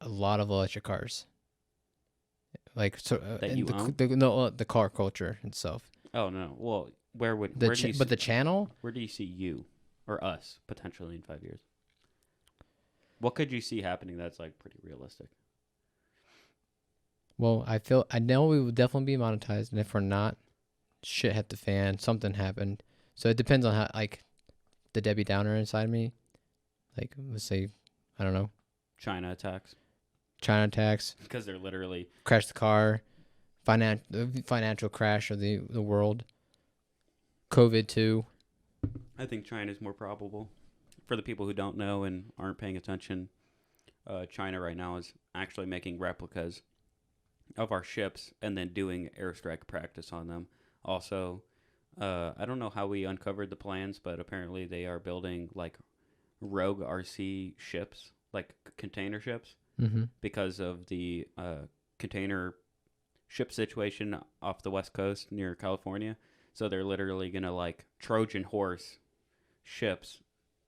A lot of electric cars. Like, so that you own? The car culture itself. Oh no. Well, the channel? Where do you see you or us potentially in 5 years? What could you see happening that's like pretty realistic? Well, I know we will definitely be monetized, and if we're not, shit hit the fan, something happened. So it depends on how, like, the Debbie Downer inside me, like, let's say, I don't know, China attacks because they're literally crash the car, financial crash of the world, COVID too. I think China's more probable. For the people who don't know and aren't paying attention, China right now is actually making replicas of our ships and then doing airstrike practice on them. Also, I don't know how we uncovered the plans, but apparently they are building like rogue RC ships, like container ships, because of the container ship situation off the West Coast near California. So they're literally going to like Trojan horse ships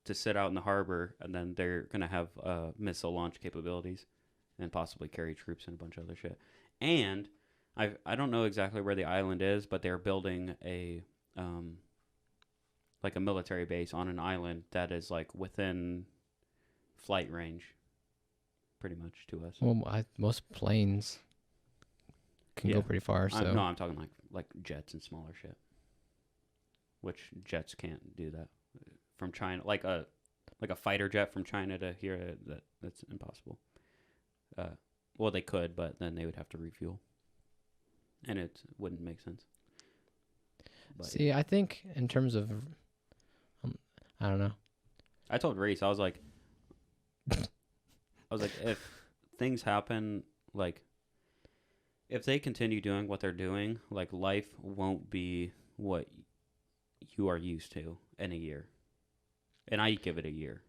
to sit out in the harbor, and then they're going to have missile launch capabilities and possibly carry troops and a bunch of other shit. And I don't know exactly where the island is, but they're building a like a military base on an island that is like within flight range, pretty much to us. Well, most planes can go pretty far. So I'm talking like jets and smaller shit, which jets can't do that from China. Like a fighter jet from China to here, that's impossible. Well, they could, but then they would have to refuel, and it wouldn't make sense. But see, I think in terms of, I don't know. I told Reese, I was like, if things happen, like, if they continue doing what they're doing, like, life won't be what you are used to in a year. And I give it a year.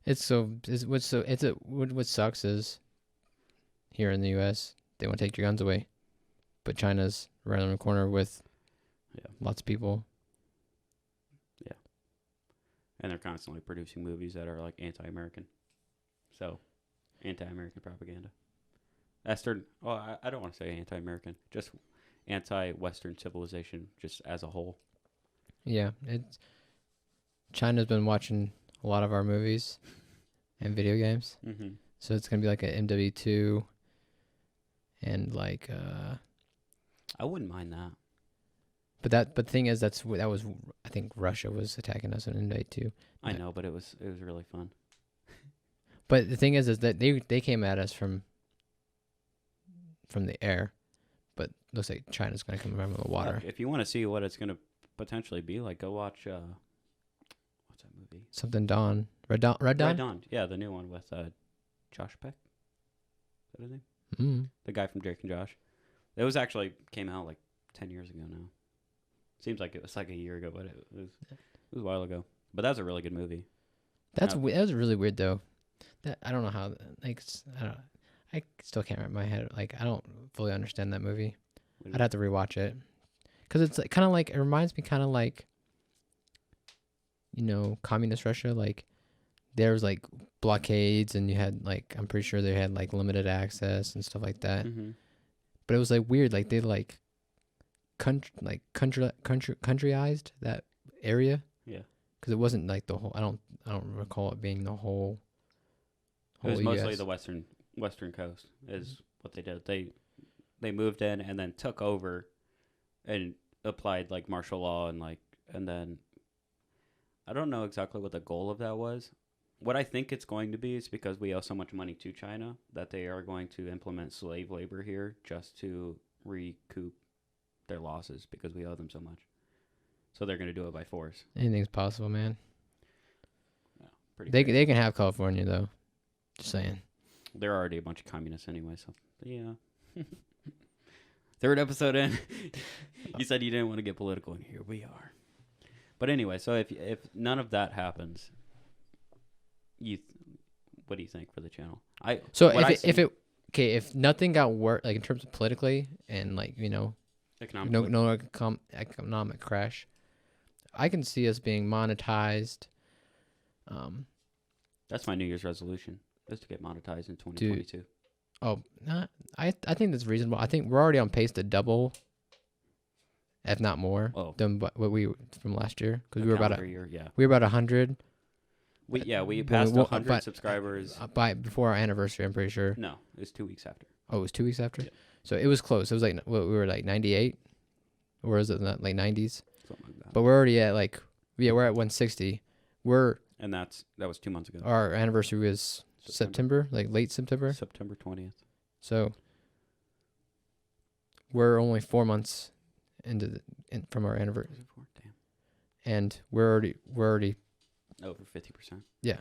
What sucks is, here in the U.S., they want to take your guns away, but China's right around the corner with lots of people. Yeah. And they're constantly producing movies that are like anti-American. So, anti-American propaganda. I don't want to say anti-American, just anti-Western civilization, just as a whole. Yeah, China's been watching a lot of our movies and video games. Mm-hmm. So it's gonna be like an MW2, and like I wouldn't mind that. But the thing is, that was I think Russia was attacking us in MW2. I know, but it was really fun. But the thing is that they came at us from the air, but looks like China's going to come from the water. If you want to see what it's going to potentially be like, go watch what's that movie? Something Dawn. Red Dawn? Red Dawn. Yeah, the new one with Josh Peck. Is that his name? Mm. The guy from Drake and Josh. It was actually came out like 10 years ago now. Seems like it was like a year ago, but it was a while ago. But that's a really good movie. That was really weird though. I don't know how, like, I still can't wrap my head. Like, I don't fully understand that movie. I'd have to rewatch it. Because it's kind of like, it reminds me kind of like, communist Russia. Like, there was like blockades and you had like, I'm pretty sure they had like limited access and stuff like that. Mm-hmm. But it was like weird. Like, they like countryized that area. Yeah. Because it wasn't like the whole, I don't recall it being the whole It was mostly US. the western coast is what they did. They moved in and then took over and applied like martial law and then I don't know exactly what the goal of that was. What I think it's going to be is because we owe so much money to China that they are going to implement slave labor here just to recoup their losses because we owe them so much. So they're going to do it by force. Anything's possible, man. Pretty They crazy. can have California though. Just saying. They're already a bunch of communists anyway, so yeah. Third episode in. You said you didn't want to get political, and here we are. But anyway, so if none of that happens, what do you think for the channel? If nothing got worse, like in terms of politically and like economic crash, I can see us being monetized. That's my New Year's resolution, is to get monetized in 2022. I think that's reasonable. I think we're already on pace to double, if not more, than what we from last year. Because we were about we were about 100. We passed 100 subscribers before our anniversary. I'm pretty sure. No, it was 2 weeks after. Oh, it was 2 weeks after. Yeah. So it was close. It was like we were like 98, or is it not like 90s? Something like that. But we're already at we're at 160. And that was 2 months ago. Our anniversary was September, like late September. September 20th. So we're only 4 months from our anniversary, Damn. and we're already Over 50%. Yeah.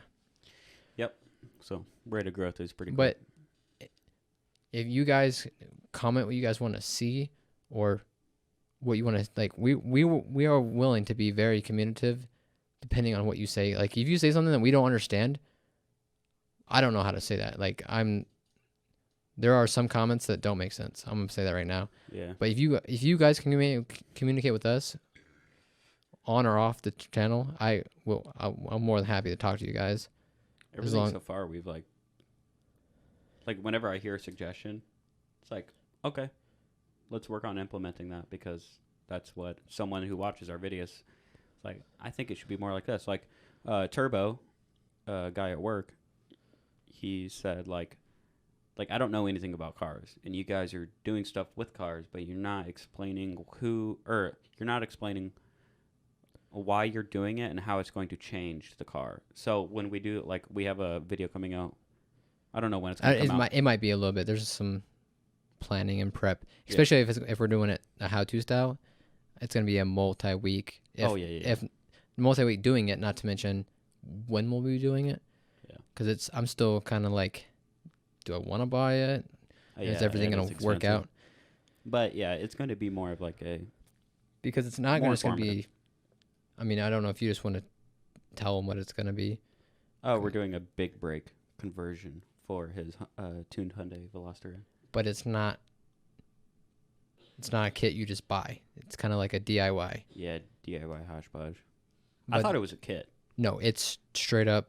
Yep. So rate of growth is pretty good. But if you guys comment what you guys want to see or what you want to like, we are willing to be very communicative depending on what you say. Like if you say something that we don't understand, I don't know how to say that. Like there are some comments that don't make sense. I'm gonna say that right now. Yeah. But if you guys can communicate with us on or off the channel, I'm more than happy to talk to you guys. Everything so far, we've like whenever I hear a suggestion, it's like, okay, let's work on implementing that because that's what someone who watches our videos, it's like, I think it should be more like this. Like Turbo, guy at work, he said like I don't know anything about cars, and you guys are doing stuff with cars, but you're not explaining you're not explaining why you're doing it and how it's going to change the car. So when we do, like, we have a video coming out. I don't know when it's going to come out. It might be a little bit. There's some planning and prep, especially if we're doing it a how-to style. It's going to be a multi-week. If multi-week doing it, not to mention when we'll be doing it. Yeah. Because I'm still kind of like, do I want to buy it? Is everything going to work out? But yeah, it's going to be more of like a... Because it's not going to be... I mean, I don't know if you just want to tell them what it's going to be. Oh, we're doing a big break conversion for his tuned Hyundai Veloster. But it's not a kit you just buy. It's kind of like a DIY. Yeah, DIY hodgepodge. I thought it was a kit. No, it's straight up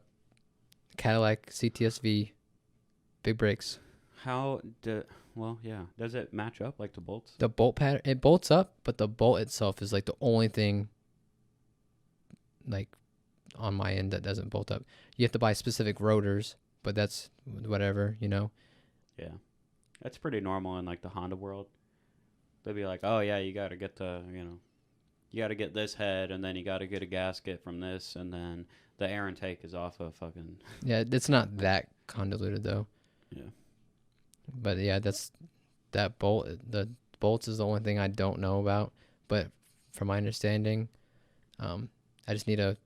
Cadillac CTS-V, big brakes. Does it match up like the bolts? The bolt pattern, it bolts up, but the bolt itself is like the only thing like on my end that doesn't bolt up. You have to buy specific rotors, but that's whatever, Yeah. That's pretty normal in like the Honda world. They'll be like, oh yeah, you got to get you got to get this head, and then you got to get a gasket from this, and then The air intake is off of fucking. Yeah, it's not that convoluted though. Yeah. But yeah, that bolt. The bolts is the only thing I don't know about. But from my understanding, I just need a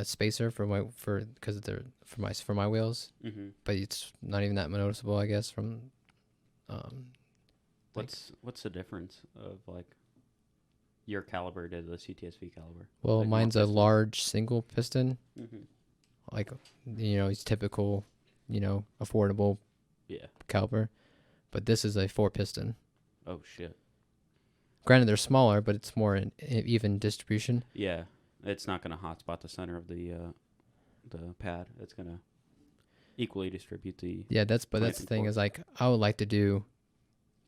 spacer for my wheels. Mm-hmm. But it's not even that noticeable, I guess. From what's the difference of like your caliber to the CTSV caliber? well, Like more mine's a piston? large single piston, Mm-hmm. like it's typical, affordable Yeah. caliper. But this is a 4-piston. Oh shit. Granted, they're smaller, but it's more in even distribution. Yeah, it's not gonna hotspot the center of the pad. It's gonna equally distribute the. Yeah, that's the Clanking thing force. is like I would like to do.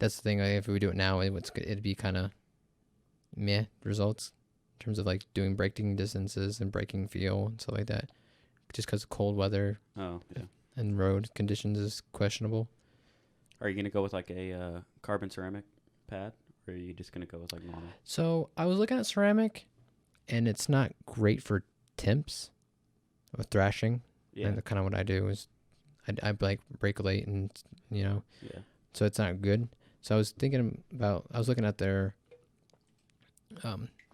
That's the thing. Like, if we do it now, it'd be kind of meh results in terms of like doing braking distances and braking feel and stuff like that. Just because cold weather Oh yeah. and road conditions is questionable. Are you gonna go with like a carbon ceramic pad, or are you just gonna go with like normal? So I was looking at ceramic, and it's not great for temps with thrashing. Yeah. And kind of what I do is I like brake late and Yeah. so it's not good. So I was looking at their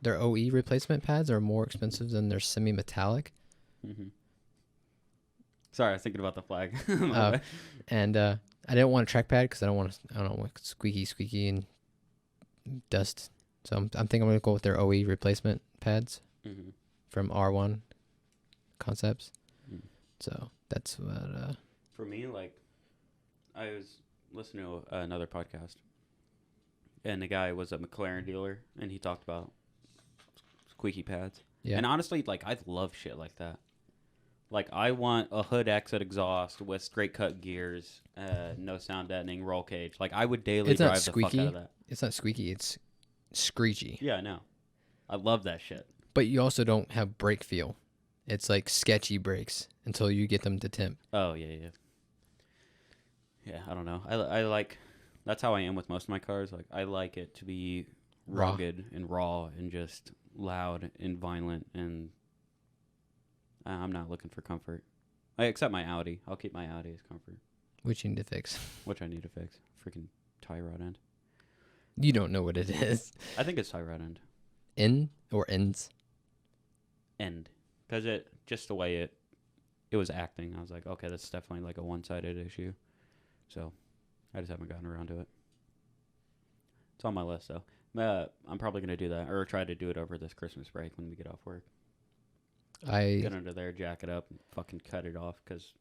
OE replacement pads are more expensive than their semi-metallic. Mm-hmm. Sorry, I was thinking about the flag. And I didn't want a track pad because I don't want squeaky and dust. So I'm thinking I'm going to go with their OE replacement pads Mm-hmm. from R1 Concepts. Mm. So that's what... For me, like, I was listening to another podcast, and the guy was a McLaren dealer, and he talked about squeaky pads. Yeah. And honestly, like, I love shit like that. Like, I want a hood exit exhaust with straight cut gears, no sound deadening, roll cage. Like, I would daily It's not drive the fuck squeaky. out of that. It's not squeaky. It's screechy. Yeah, I know. I love that shit. But you also don't have brake feel. It's like sketchy brakes until you get them to temp. Oh, yeah. Yeah, I don't know. I like, that's how I am with most of my cars. Like, I like it to be Raw. rugged and raw and just loud and violent, and I'm not looking for comfort. Except my Audi. I'll keep my Audi as comfort, Which you need to fix. which I need to fix. Freaking tie rod end. You don't know what it is. I think it's tie rod end. In or ends? End. Because just the way it was acting, I was like, okay, that's definitely like a one-sided issue. So I just haven't gotten around to it. It's on my list, though. I'm probably going to do that, or try to do it over this Christmas break when we get off work. Get under there, jack it up, and fucking cut it off. Because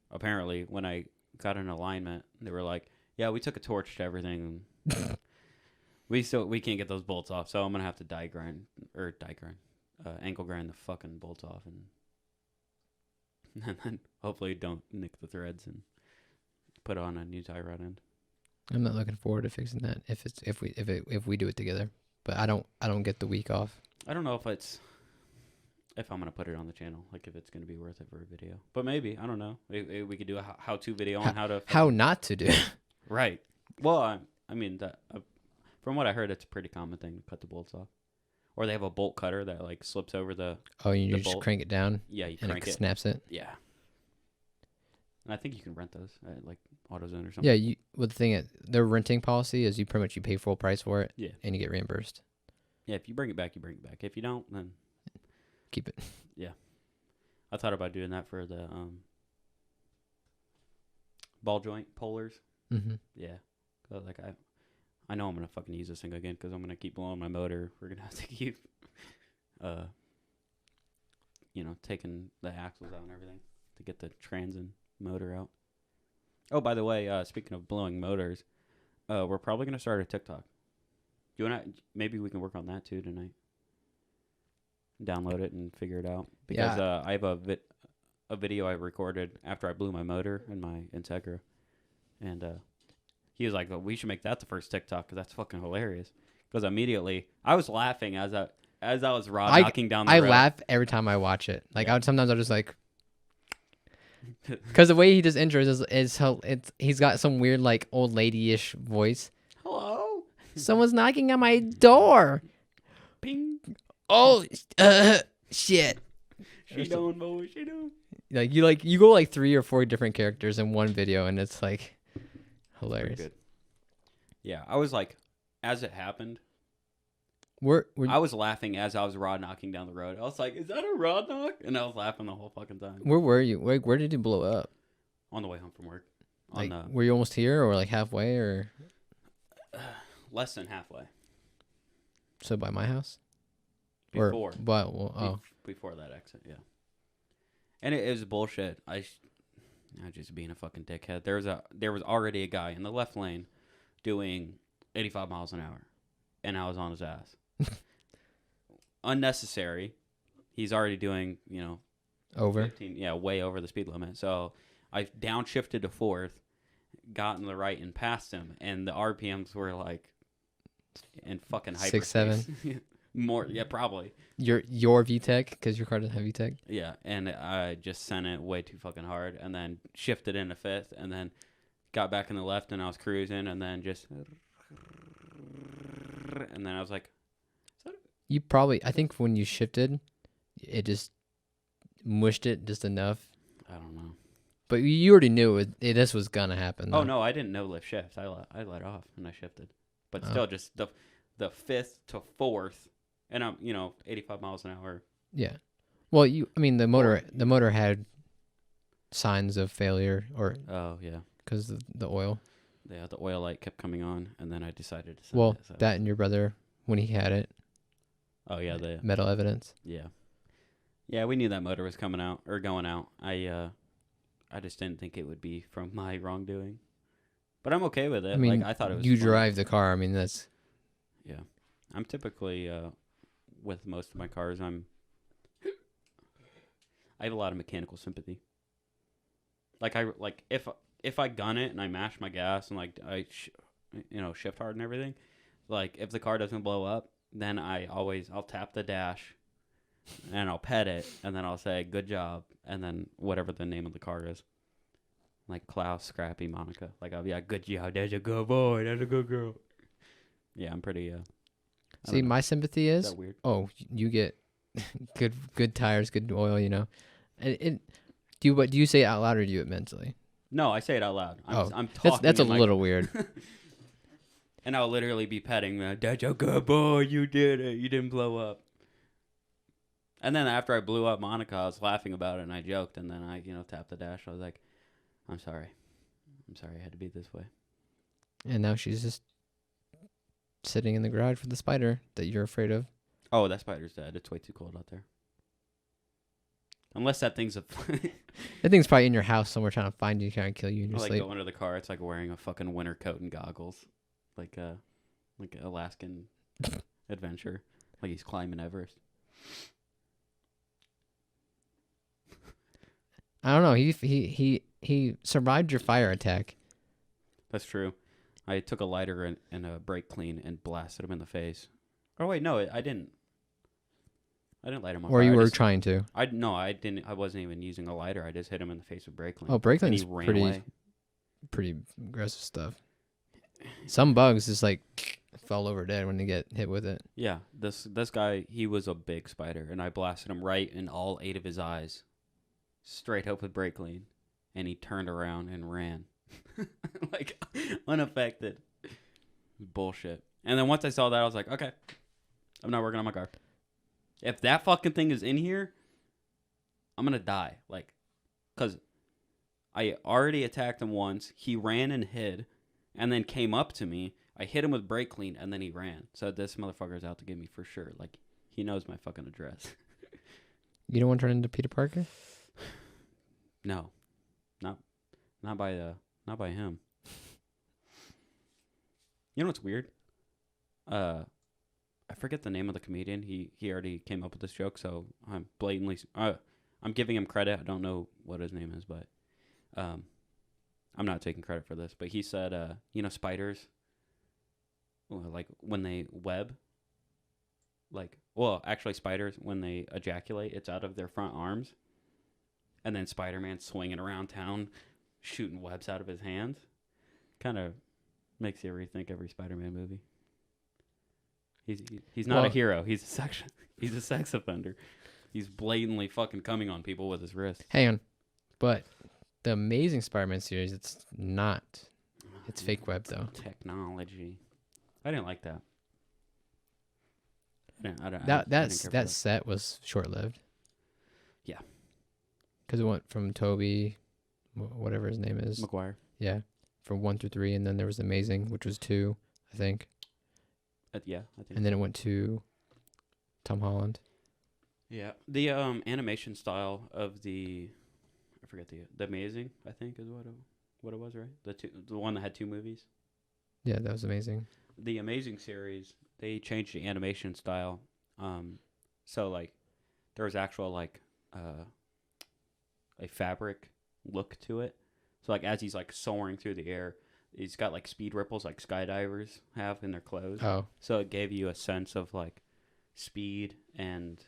apparently, when I got an alignment, they were like, "Yeah, we took a torch to everything. And we can't get those bolts off, so I'm gonna have to angle grind the fucking bolts off, and then hopefully don't nick the threads and put on a new tie rod end." I'm not looking forward to fixing that if we do it together. But I don't get the week off. I don't know if I'm gonna put it on the channel, like if it's gonna be worth it for a video. But maybe, I don't know. We could do a how-to video on How not to do. Right. Well, I mean, from what I heard, it's a pretty common thing to cut the bolts off. Or they have a bolt cutter that like slips over the. Oh, you the just bolt. crank it down Yeah, you and crank it it. snaps it. Yeah. And I think you can rent those at like AutoZone or something. Yeah, the thing their renting policy is you pay full price for it. Yeah. And you get reimbursed. Yeah, if you bring it back, you bring it back. If you don't, then Keep it. yeah. I thought about doing that for the ball joint pullers. Mm-hmm. Yeah. 'Cause, like I know I'm gonna fucking use this thing again because I'm gonna keep blowing my motor. We're gonna have to keep taking the axles out and everything to get the trans and motor out. Oh, by the way, speaking of blowing motors, we're probably gonna start a TikTok. You wanna? Maybe we can work on that too tonight. Download it and figure it out because I have a video I recorded after I blew my motor in my Integra, and he was like, "Well, we should make that the first TikTok because that's fucking hilarious." Because immediately I was laughing as I was knocking down the road. I laugh every time I watch it. Like Yeah. sometimes I'll just like, because the way he does intros is he's got some weird like old lady-ish voice. Hello. Someone's knocking on my door. Ping. Oh, shit. She doing, boy. She doing. You go like 3 or 4 different characters in one video, and it's like hilarious. Pretty good. Yeah, I was like, as it happened, We're I was laughing as I was rod knocking down the road. I was like, "Is that a rod knock?" And I was laughing the whole fucking time. where were you? Where did you blow up? On the way home from work. Like, were you almost here or like halfway or? Less than halfway. So by my house. Before. Before that exit, yeah. And it was bullshit. I just being a fucking dickhead. There was already a guy in the left lane doing 85 miles an hour, and I was on his ass. Unnecessary. He's already doing, over. 15, way over the speed limit. So I downshifted to fourth, got in the right and passed him, and the RPMs were like in fucking hyperspace. 6, 7. More, yeah, probably. Your VTEC, because your car doesn't have VTEC. Yeah, and I just sent it way too fucking hard, and then shifted into fifth, and then got back in the left, and I was cruising, and then just, and then I was like, you probably, I think when you shifted, it just mushed it just enough. I don't know. But you already knew this was gonna happen. Though. Oh no, I didn't know lift shift. I let off and I shifted, but still, just the fifth to fourth. And I'm, 85 miles an hour. Yeah. Well, the motor had signs of failure Oh, yeah. Because the oil. Yeah, the oil light kept coming on, and then I decided to send it. So. That and your brother, when he had it. Oh, yeah. The metal evidence. Yeah. Yeah, we knew that motor was coming out, or going out. I just didn't think it would be from my wrongdoing. But I'm okay with it. I thought it was You fun. drive the car. That's... Yeah. I'm typically... with most of my cars, I have a lot of mechanical sympathy. If I gun it and I mash my gas and I shift hard and everything, if the car doesn't blow up, then I'll tap the dash and I'll pet it and then I'll say good job and then whatever the name of the car is, like Klaus, Scrappy, Monica, I'll be like good job, that's a good boy, that's a good girl. Yeah, I'm pretty See, my sympathy is that weird? Oh, you get good tires, good oil, And do you say it out loud or do you do it mentally? No, I say it out loud. I'm talking. That's a little weird. And I'll literally be petting the that's a good boy, you did it. You didn't blow up. And then after I blew up Monica, I was laughing about it and I joked and then I, tapped the dash. I was like, I'm sorry. I had to be this way. And now she's just sitting in the garage with the spider that you're afraid of. Oh, that spider's dead. It's way too cold out there. Unless that thing's That thing's probably in your house somewhere trying to find you, trying to kill you in your sleep. Go under the car. It's like wearing a fucking winter coat and goggles. Like an Alaskan adventure. Like he's climbing Everest. I don't know. He survived your fire attack. That's true. I took a lighter and a brake clean and blasted him in the face. Oh wait, no, I didn't. I didn't light him on fire. Or you were trying to. I didn't. I wasn't even using a lighter. I just hit him in the face with brake clean. Oh, brake clean's pretty aggressive stuff. Some bugs just fall over dead when they get hit with it. Yeah, this guy, he was a big spider, and I blasted him right in all 8 of his eyes, straight up with brake clean, and he turned around and ran. Unaffected. Bullshit. And then once I saw that, I was like, okay, I'm not working on my car. If that fucking thing is in here, I'm gonna die. Because I already attacked him once. He ran and hid, and then came up to me. I hit him with brake clean, and then he ran. So this motherfucker's out to get me for sure. He knows my fucking address. You don't want to turn into Peter Parker? No. Not by him. You know what's weird? I forget the name of the comedian. He already came up with this joke, so I'm blatantly I'm giving him credit. I don't know what his name is, but I'm not taking credit for this. But he said, spiders, when they web, actually spiders, when they ejaculate, it's out of their front arms, and then Spider-Man swinging around town, shooting webs out of his hands, kind of makes you rethink every Spider-Man movie. He's not a hero. He's a sex offender. He's blatantly fucking coming on people with his wrist. Hang on. But the Amazing Spider-Man series, it's not. It's fake web, though. Technology. I didn't like that. That set was short-lived. Yeah. Because it went from Toby, whatever his name is. McGuire. Yeah. From 1 through 3, and then there was Amazing, which was 2, I think. Yeah, I think. And then it went to Tom Holland. Yeah. The animation style of I forget the Amazing, I think is what it was, right? The one that had 2 movies. Yeah, that was Amazing. The Amazing series, they changed the animation style. So like there was actual like a fabric look to it. So like as he's like soaring through the air, he's got like speed ripples like skydivers have in their clothes. Oh. So it gave you a sense of like speed and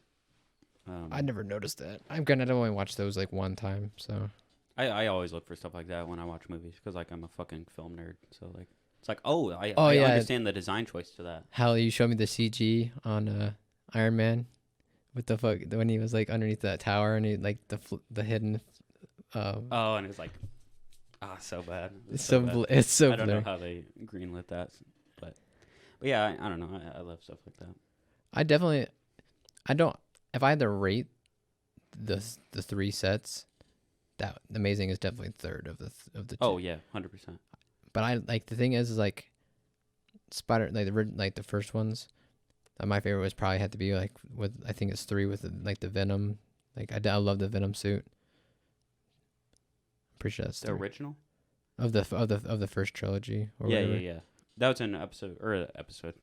I never noticed that. I've only watched those like one time, so I always look for stuff like that when I watch movies because like I'm a fucking film nerd. So like it's like I yeah. understand the design choice to that. How you showed me the CG on Iron Man with the fuck when he was like underneath that tower and he like the hidden. And it's like so bad. It's so bad. I don't know how they greenlit that, but yeah, I don't know. I love stuff like that. I don't. If I had to rate the 3 sets, that Amazing is definitely third of the 2. Oh yeah, 100%. But I like the thing is like Spider like the first ones. My favorite was probably had to be like with I think it's 3 with the Venom. Like I love the Venom suit. I'm pretty sure that's the 3. original of the first trilogy. Or whatever. Yeah. That was an episode.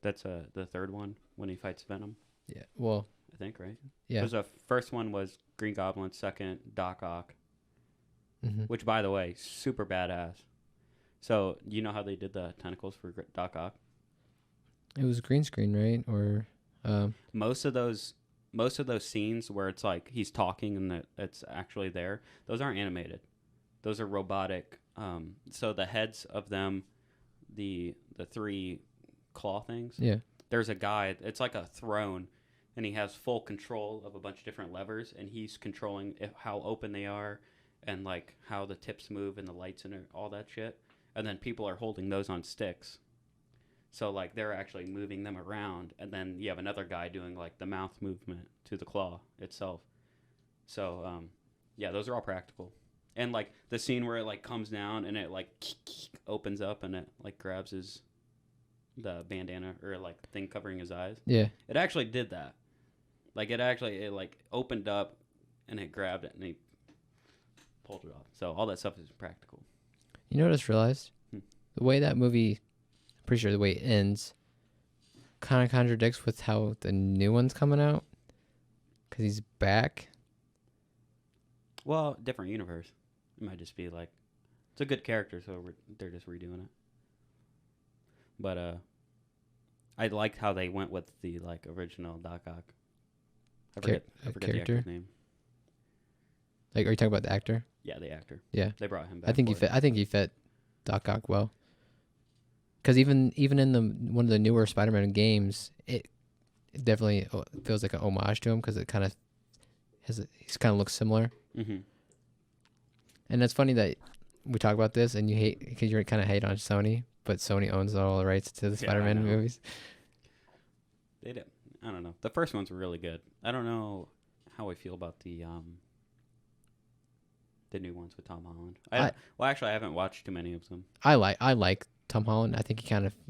That's the third one when he fights Venom. Yeah. Well. I think right. Yeah. Because the first one was Green Goblin, second Doc Ock, which by the way, super badass. So you know how they did the tentacles for Doc Ock? It was green screen, right? Or most of those scenes where it's like he's talking and it's actually there, those aren't animated. Those are robotic. So the heads of them, the 3 claw things. Yeah. There's a guy. It's like a throne, and he has full control of a bunch of different levers, and he's controlling how open they are, and like how the tips move and the lights and all that shit. And then people are holding those on sticks. So like they're actually moving them around, and then you have another guy doing like the mouth movement to the claw itself. So yeah, those are all practical. And like the scene where it like comes down and it like opens up and it like grabs the bandana or like thing covering his eyes. Yeah. It actually did that. Like it like opened up and it grabbed it and he pulled it off. So all that stuff is practical. You know what I just realized? The way that movie, I'm pretty sure the way it ends, kind of contradicts with how the new one's coming out. Because he's back. Well, different universe. It might just be like, it's a good character, so they're just redoing it. But I liked how they went with the like original Doc Ock. I forget the character? actor's name. Like, are you talking about the actor? Yeah, the actor. Yeah. They brought him back. I think he fit Doc Ock well. Because even in one of the newer Spider-Man games, it definitely feels like an homage to him because it kind of looks similar. Mm-hmm. And it's funny that we talk about this and you hate because you kind of hate on Sony, but Sony owns all the rights to the Spider-Man movies. They did. I don't know. The first ones were really good. I don't know how I feel about the new ones with Tom Holland. Well, actually, I haven't watched too many of them. I like Tom Holland. I think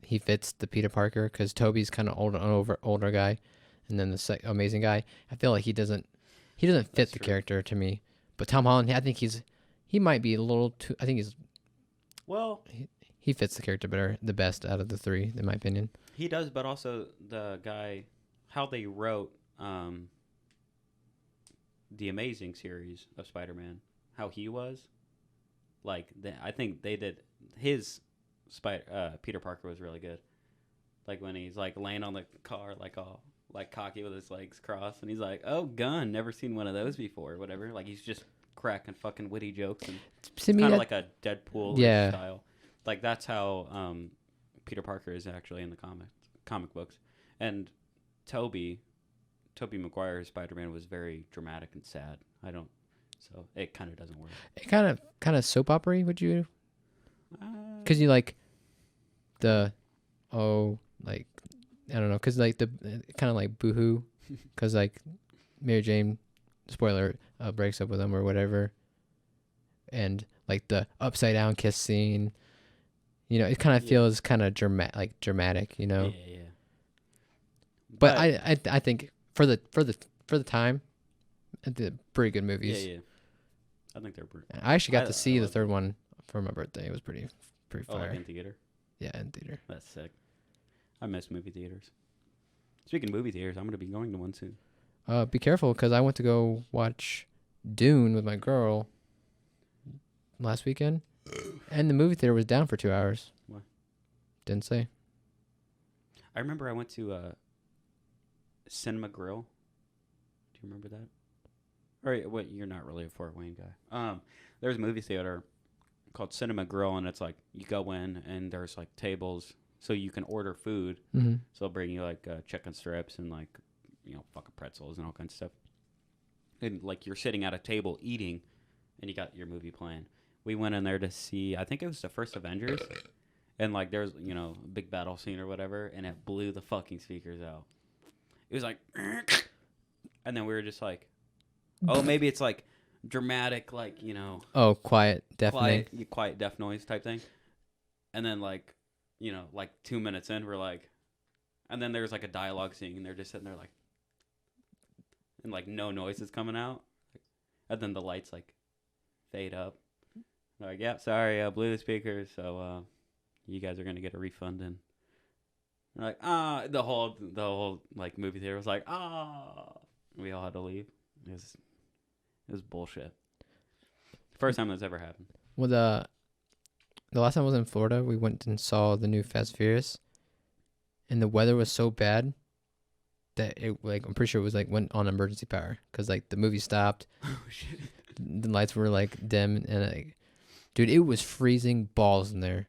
he fits the Peter Parker because Toby's kind of older guy, and then the amazing guy. I feel like he doesn't fit the character to me. But Tom Holland, I think he might be a little too. I think he's well. He fits the character the best out of the 3, in my opinion. He does, but also the guy, how they wrote the Amazing series of Spider-Man, how he was, like I think they did his Peter Parker was really good. Like when he's like laying on the car, like all like cocky with his legs crossed, and he's like, "Oh, gun, never seen one of those before," whatever. Like he's just cracking fucking witty jokes, and it's kind of like a Deadpool style. Like that's how Peter Parker is actually in the comic books. And Toby Tobey Maguire's Spider-Man was very dramatic and sad. So it kind of doesn't work. It kind of soap opera. Would you? Because you like the like I don't know. Because like the kind of like boohoo. Because like Mary Jane, spoiler, breaks up with him or whatever, and like the upside down kiss scene. It kind of feels kind of dramatic. Yeah. But I think for the time, they're pretty good movies. Yeah. I think they're pretty. I actually got to see the third one for my birthday. It was pretty Oh, fire. like in theater? Yeah, in theater. That's sick. I miss movie theaters. Speaking of movie theaters, I'm going to be going to one soon. Be careful, because I went to go watch Dune with my girl last weekend, and the movie theater was down for 2 hours. Why? Didn't say. I remember I went to Cinema Grill. Do you remember that? Or wait, you're not really a Fort Wayne guy. There's a movie theater called Cinema Grill, and it's like you go in and there's like tables, so you can order food. Mm-hmm. So they'll bring you like chicken strips and like fucking pretzels and all kinds of stuff. And like you're sitting at a table eating, and you got your movie playing. We went in there to see, I think it was the first Avengers, and like there's a big battle scene or whatever, and it blew the fucking speakers out. It was like, and then we were just like, oh, maybe it's like dramatic, like Oh, quiet, deafening. quiet deaf noise type thing. And then like 2 minutes in, we're like, and then there's like a dialogue scene, and they're just sitting there like, and like no noise is coming out, and then the lights like fade up. They're like, yeah, sorry, blew the speakers, so you guys are gonna get a refund. And we're like, the whole like movie theater was like, we all had to leave. It was bullshit. First time that's ever happened. Well, the last time I was in Florida, we went and saw the new Fast Furious, and the weather was so bad that it like I'm pretty sure it was like went on emergency power, because like the movie stopped. Oh shit! The lights were like dim, and like, dude, it was freezing balls in there.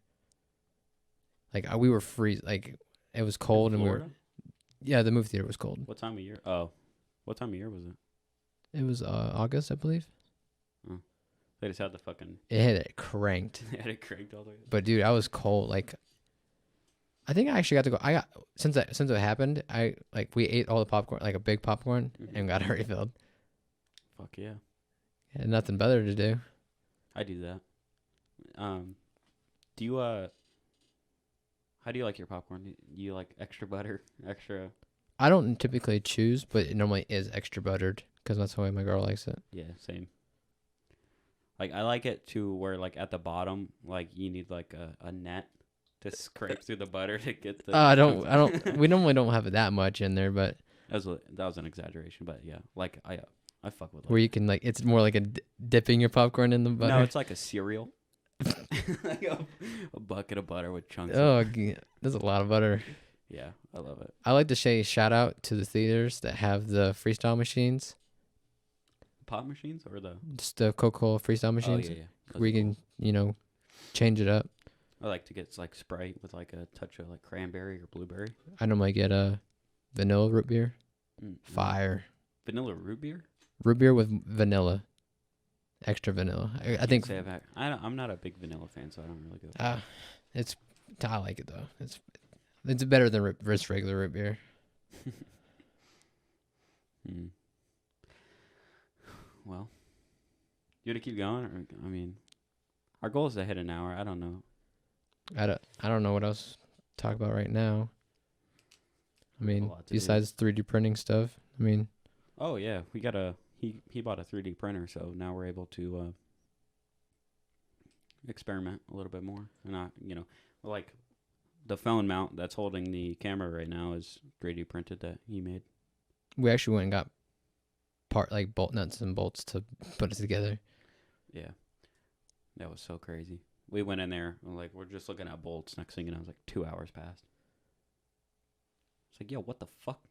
Like we were like it was cold, and the movie theater was cold. What time of year? Oh, what time of year was it? It was August, I believe. Oh. They just had the fucking. It had it cranked. They had it cranked all the way. But dude, I was cold. Like, I think I actually got to go. Since it happened, we ate all the popcorn, like a big popcorn, and got it refilled. Fuck yeah. Had nothing better to do. I do that. Do you how do you like your popcorn? Do you like extra butter, extra? I don't typically choose, but it normally is extra buttered, because that's the way my girl likes it. Yeah, same. Like I like it to where like at the bottom, like you need like a net to scrape through the butter to get the. I don't. We normally don't have that much in there, but that was an exaggeration, but yeah, like I fuck with. Where you can like, it's more like dipping your popcorn in the butter. No, it's like a cereal. Like a bucket of butter with chunks. Oh, there's a lot of butter. Yeah, I love it. I like to say shout out to the theaters that have the freestyle machines. Pop machines or just the Coca-Cola freestyle machines. Oh, yeah. Where you can, change it up. I like to get like Sprite with like a touch of like cranberry or blueberry. I normally get a vanilla root beer. Fire. Vanilla root beer? Root beer with vanilla. Extra vanilla. I think. I'm not a big vanilla fan, so I don't really go. I like it though. It's better than just regular root beer. Well, you want to keep going? Or, I mean, our goal is to hit an hour. I don't know. I don't know what else to talk about right now. I mean, besides 3D printing stuff. I mean. Oh yeah, we got he bought a 3D printer, so now we're able to experiment a little bit more. And like the phone mount that's holding the camera right now is 3D printed that he made. We actually went and got bolt nuts and bolts to put it together. Yeah, that was so crazy. We went in there and we're just looking at bolts. Next thing you know, it was like 2 hours passed. It's like, yo, what the fuck?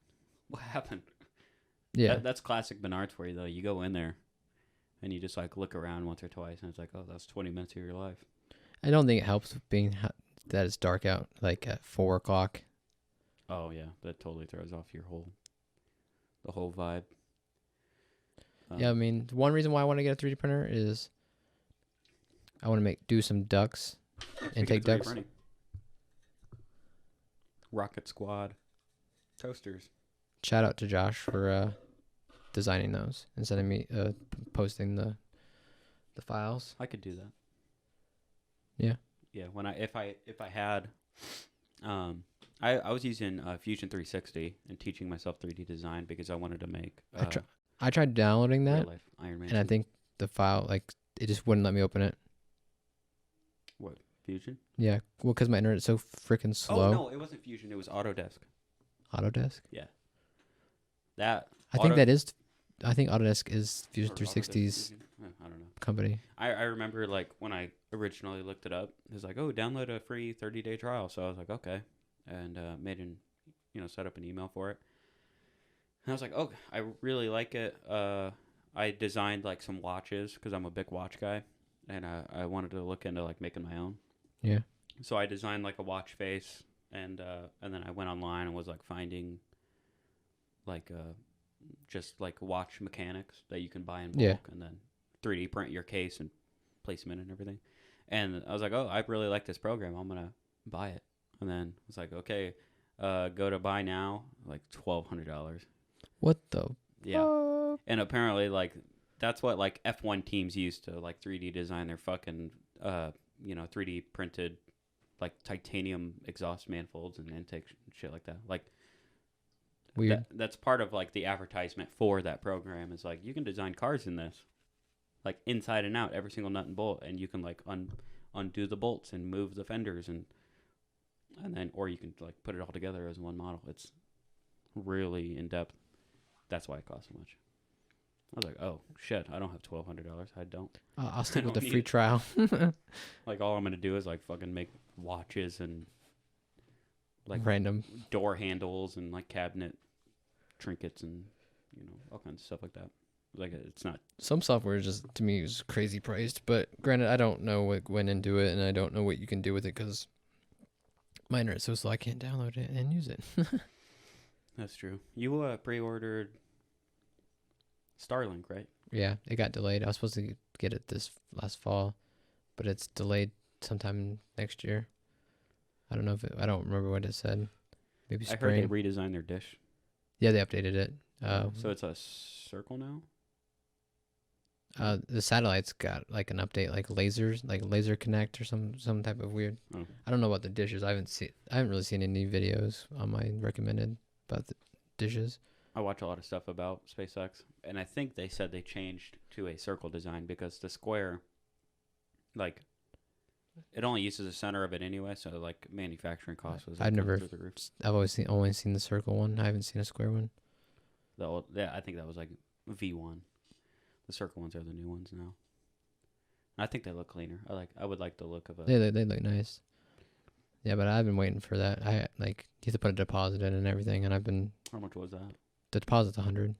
What happened? Yeah, that's classic Menards for you though. You go in there, and you just look around once or twice, and it's like, oh, that's 20 minutes of your life. I don't think it helps being that it's dark out, like at 4 o'clock. Oh yeah, that totally throws off your whole the whole vibe. Yeah, I mean, one reason why I want to get a 3D printer is I want to do some ducks, intake ducts. Printing. Rocket Squad toasters. Shout out to Josh for designing those and sending me posting the files. I could do that. Yeah. Yeah. When if I had, I was using Fusion 360 and teaching myself 3D design because I wanted to make. I tried downloading that, real-life Iron Man and I think the file it just wouldn't let me open it. What, Fusion? Yeah, well, because my internet's so freaking slow. Oh no, it wasn't Fusion. It was Autodesk. Autodesk. Yeah. That. I think Autodesk is Fusion or 360's Autodesk Fusion? I don't know. company. I remember like when I originally looked it up, it was like, oh, download a free 30-day trial. So I was like, okay, and set up an email for it. And I was like, oh, I really like it. I designed like some watches because I'm a big watch guy, and I wanted to look into like making my own. Yeah. So I designed like a watch face, and then I went online and was like finding like just like watch mechanics that you can buy in bulk, and then 3D print your case and place them in and everything. And I was like, oh, I really like this program. I'm gonna buy it. And then I was like, okay, go to buy now, like $1,200. What the? Yeah. And apparently, like, that's what, like, F1 teams use to, like, 3D design their fucking, 3D printed, like, titanium exhaust manifolds and intake and shit like that. Like, weird. That's part of, like, the advertisement for that program is, like, you can design cars in this. Like, inside and out, every single nut and bolt. And you can, like, undo the bolts and move the fenders and then, or you can, like, put it all together as one model. It's really in-depth. That's why it costs so much. I was like, oh, shit, I don't have $1,200. I don't. I'll stick with the free trial. Like, all I'm going to do is, like, fucking make watches and, like, random door handles and, like, cabinet trinkets and, all kinds of stuff like that. Like, it's not. Some software just, to me, is crazy priced. But granted, I don't know what went into it, and I don't know what you can do with it because my internet's so slow I can't download it and use it. That's true. You pre-ordered Starlink, right? Yeah, it got delayed. I was supposed to get it this last fall, but it's delayed sometime next year. I don't know I don't remember what it said. Maybe spring. I heard they redesigned their dish. Yeah, they updated it. So it's a circle now? The satellite's got like an update, like lasers, like laser connect or some type of weird. Oh. I don't know about the dishes. I haven't really seen any videos on my recommended about the dishes. I watch a lot of stuff about SpaceX, and I think they said they changed to a circle design because the square, like, it only uses the center of it anyway, so like manufacturing costs was. I've never. Through the roof. I've only seen the circle one. I haven't seen a square one. I think that was like V1. The circle ones are the new ones now. I think they look cleaner. I would like the look of it. They look nice. Yeah, but I've been waiting for that. You have to put a deposit in and everything, and I've been. How much was that? The deposit's $100.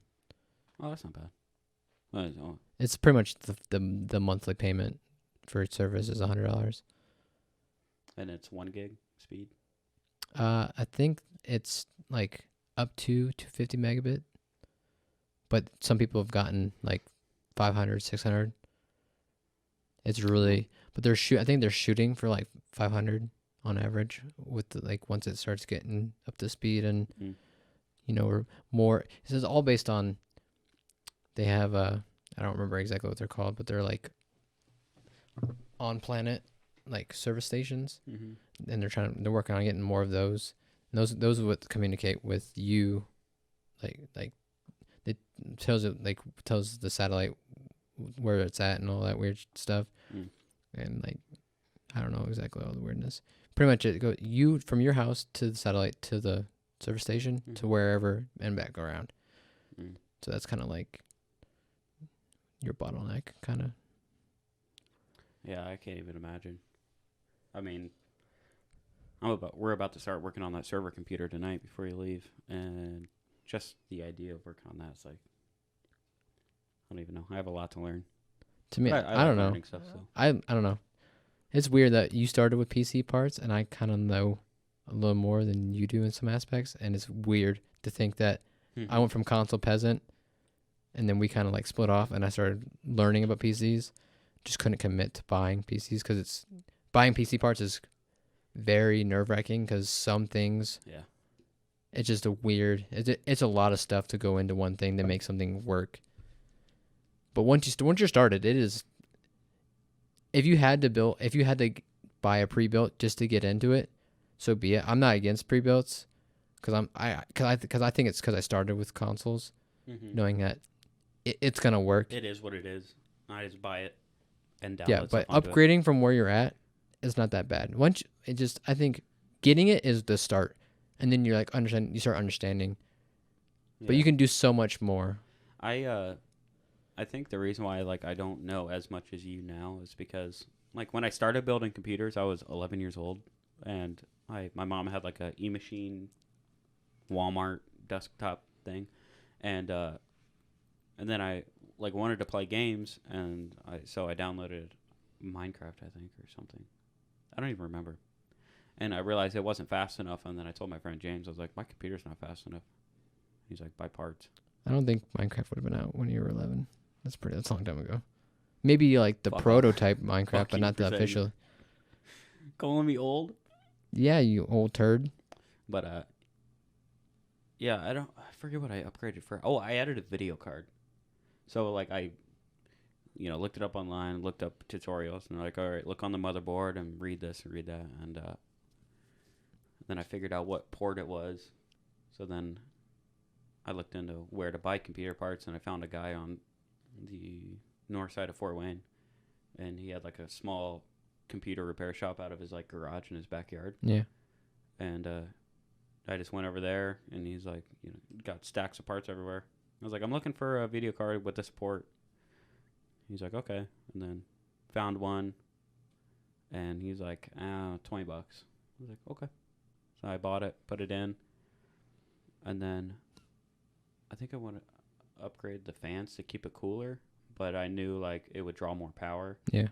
Oh, that's not bad. It's pretty much the monthly payment for service is $100. And it's 1 gig speed. I think it's like up to 250 megabit, but some people have gotten like 500, 600. It's really, but I think they're shooting for like 500 on average with once it starts getting up to speed and or more. This is all based on. They have I don't remember exactly what they're called, but they're like on planet like service stations, and they're working on getting more of those. And those are what communicate with you, like it tells the satellite where it's at and all that weird stuff, and like I don't know exactly all the weirdness. Pretty much it goes from your house to the satellite to the service station to wherever and back around. So that's kind of like your bottleneck, kind of. Yeah, I can't even imagine. I mean, we're about to start working on that server computer tonight before you leave, and just the idea of working on that is like, I don't even know. I have a lot to learn. To me, I don't know. Stuff, so. I don't know. It's weird that you started with PC parts, and I kind of know a little more than you do in some aspects, and it's weird to think that I went from console peasant, and then we kind of like split off, and I started learning about PCs. Just couldn't commit to buying PCs because buying PC parts is very nerve-wracking because some things, it's just it's a lot of stuff to go into one thing to make something work. But once you're started, it is. If you had to buy a pre-built just to get into it, so be it. I'm not against pre-builts because I think it's because I started with consoles, knowing that it's gonna work. It is what it is. I just buy it and download. Yeah, but upgrading from where you're at is not that bad. I think getting it is the start, and then you're like you start understanding. But you can do so much more. I think the reason why I don't know as much as you now is because when I started building computers, I was 11 years old, and my mom had like a e-machine Walmart desktop thing, and then I wanted to play games, and so I downloaded Minecraft, I think, or something. I don't even remember. And I realized it wasn't fast enough, and then I told my friend James, I was like, my computer's not fast enough. He's like, buy parts. I don't think Minecraft would have been out when you were 11. That's a long time ago. Maybe like the prototype Minecraft, but not the official. Calling me old? Yeah, you old turd. But yeah, I forget what I upgraded for. Oh, I added a video card. So I looked it up online, looked up tutorials, and they're like, all right, look on the motherboard and read this and read that, and then I figured out what port it was. So then I looked into where to buy computer parts, and I found a guy on the north side of Fort Wayne, and he had a small computer repair shop out of his garage in his backyard. Yeah. And I just went over there, and he's got stacks of parts everywhere. I was like, I'm looking for a video card with this port. He's like, okay. And then found one, and he's like, $20. I was like, okay. So I bought it, put it in, and then I think I want to upgrade the fans to keep it cooler, but I knew it would draw more power. Yeah.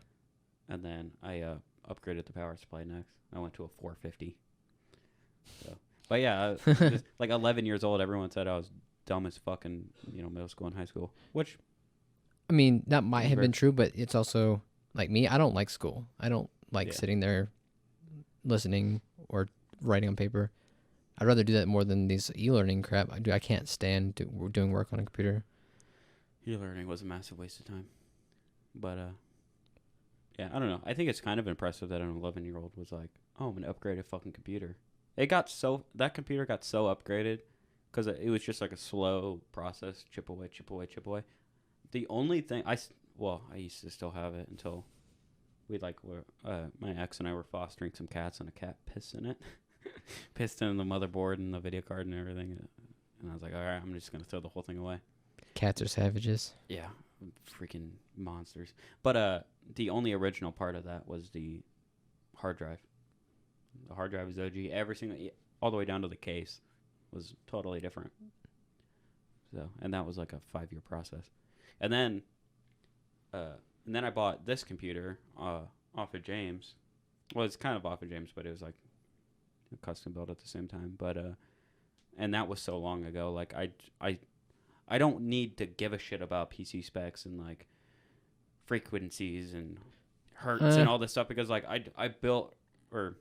And then I upgraded the power supply next. I went to a 450. So, but yeah, just 11 years old, everyone said I was dumb as fucking, middle school and high school. Which, I mean, that might have been true, but it's also like me. I don't like school. I don't like sitting there listening or writing on paper. I'd rather do that more than these e-learning crap. I can't stand doing work on a computer. E-learning was a massive waste of time. But, yeah, I don't know. I think it's kind of impressive that an 11-year-old was like, oh, I'm going to upgrade a fucking computer. That computer got so upgraded because it was just a slow process, chip away, chip away, chip away. The only thing, I used to still have it until my ex and I were fostering some cats, and a cat pissed in it. Pissed in the motherboard and the video card and everything. And I was like, all right, I'm just going to throw the whole thing away. Cats are savages. Yeah, freaking monsters. But the only original part of that was the hard drive. The hard drive is OG. All the way down to the case was totally different. So, and that was a 5-year process. And then I bought this computer off of James. Well, it's kind of off of James, but it was custom built at the same time. But and that was so long ago. I don't need to give a shit about PC specs and frequencies and hertz and all this stuff because I built or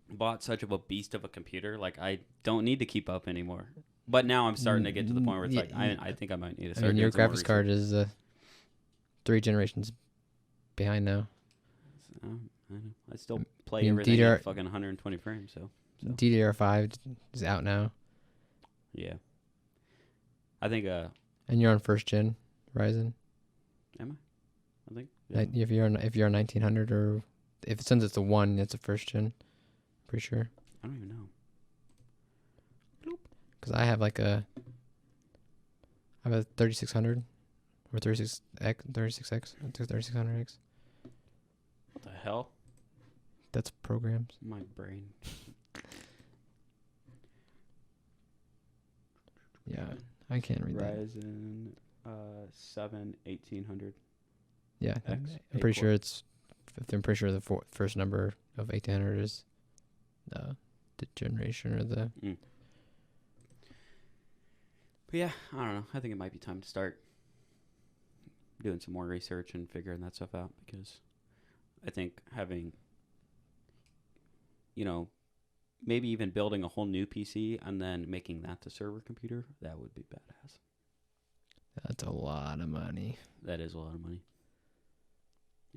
bought such of a beast of a computer. I don't need to keep up anymore. But now I'm starting to get to the point where it's I think I might need to start. Your graphics card is 3 generations behind now. I know. I still play everything at fucking 120 frames. So DDR5 is out now. Yeah. I think. And you're on 1st gen Ryzen. Am I? I think. Yeah. If you're on 1900 or since it's a 1, it's a 1st gen. Pretty sure. I don't even know. Because I have a 3600 or 36X, 3600X. What the hell? That's programs. My brain. Yeah, I can't read that. Ryzen 7 1800. Yeah, I'm pretty sure I'm pretty sure the first number of 1800 is the generation or the. But yeah, I don't know. I think it might be time to start doing some more research and figuring that stuff out, because I think having, maybe even building a whole new PC and then making that the server computer, that would be badass. That's a lot of money. That is a lot of money.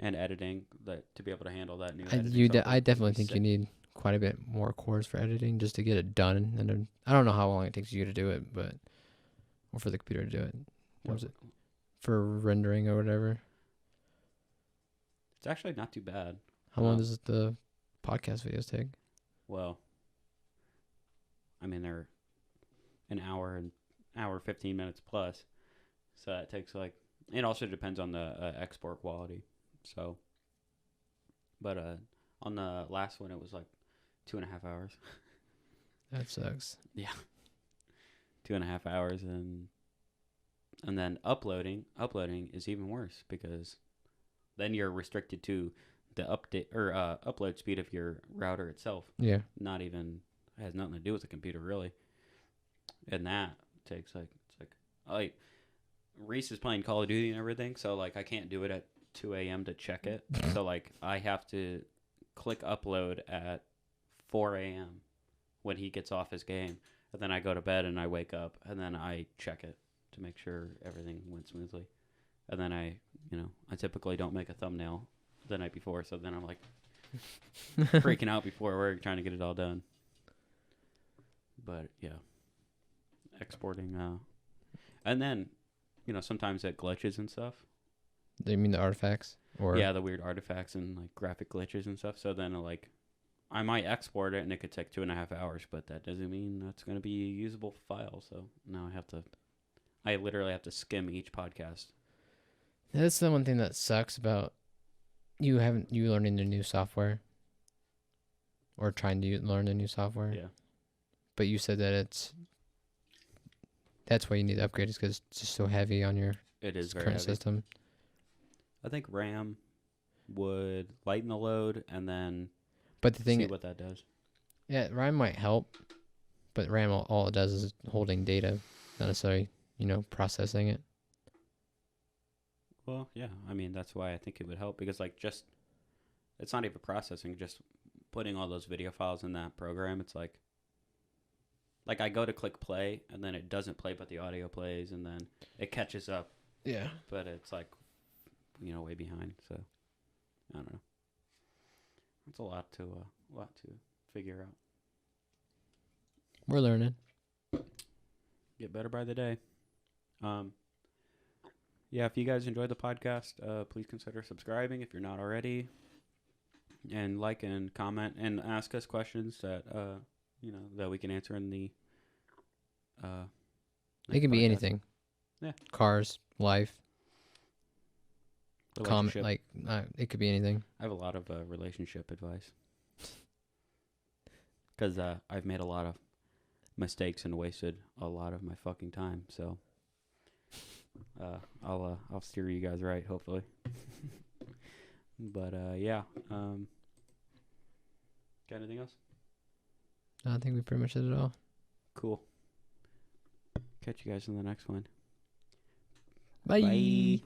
And editing, that to be able to handle that new I editing software would definitely be think sick. you need quite a bit more cores for editing just to get it done. And then, I don't know how long it takes you to do it, but or for the computer to do it. What was it? For rendering or whatever. It's actually not too bad. How long does the podcast videos take? Well, I mean, they're an hour and hour 15 minutes plus, so that takes it also depends on the export quality. So, but on the last one it was 2.5 hours. That sucks. Yeah, 2.5 hours, and then uploading is even worse, because then you're restricted to the upload speed of your router itself. Yeah. Not even, it has nothing to do with the computer really. And that takes Reese is playing Call of Duty and everything, so I can't do it at 2 a.m. to check it. So I have to click upload at 4 a.m. when he gets off his game, and then I go to bed and I wake up and then I check it to make sure everything went smoothly. And then I typically don't make a thumbnail the night before, so then I'm freaking out before work trying to get it all done. But yeah, exporting, and then sometimes it glitches and stuff. Do you mean the artifacts? Or Yeah, the weird artifacts and graphic glitches and stuff. So then I might export it and it could take 2.5 hours, but that doesn't mean that's going to be a usable file. So now I literally have to skim each podcast. That's the one thing that sucks about you learning the new software or trying to learn the new software. Yeah. But you said that that's why you need to upgrade, is because it's just so heavy on your It is very current heavy. system. I think RAM would lighten the load and then But the thing, see what that does. yeah, RAM might help, but RAM all it does is holding data, not necessarily processing it. Well, yeah. I mean, that's why I think it would help, because it's not even processing, just putting all those video files in that program. It's like I go to click play and then it doesn't play, but the audio plays, and then it catches up, Yeah. but it's way behind. So I don't know. It's a lot to figure out. We're learning. Get better by the day. Yeah, if you guys enjoyed the podcast, please consider subscribing if you're not already, and like and comment and ask us questions that that we can answer in the It can be podcast. anything. Yeah. Cars, life, comment. Relationship. It could be anything. I have a lot of relationship advice, because I've made a lot of mistakes and wasted a lot of my fucking time. So I'll steer you guys right, hopefully. But yeah. Got anything else? I think we pretty much did it all. Cool. Catch you guys in the next one. Bye.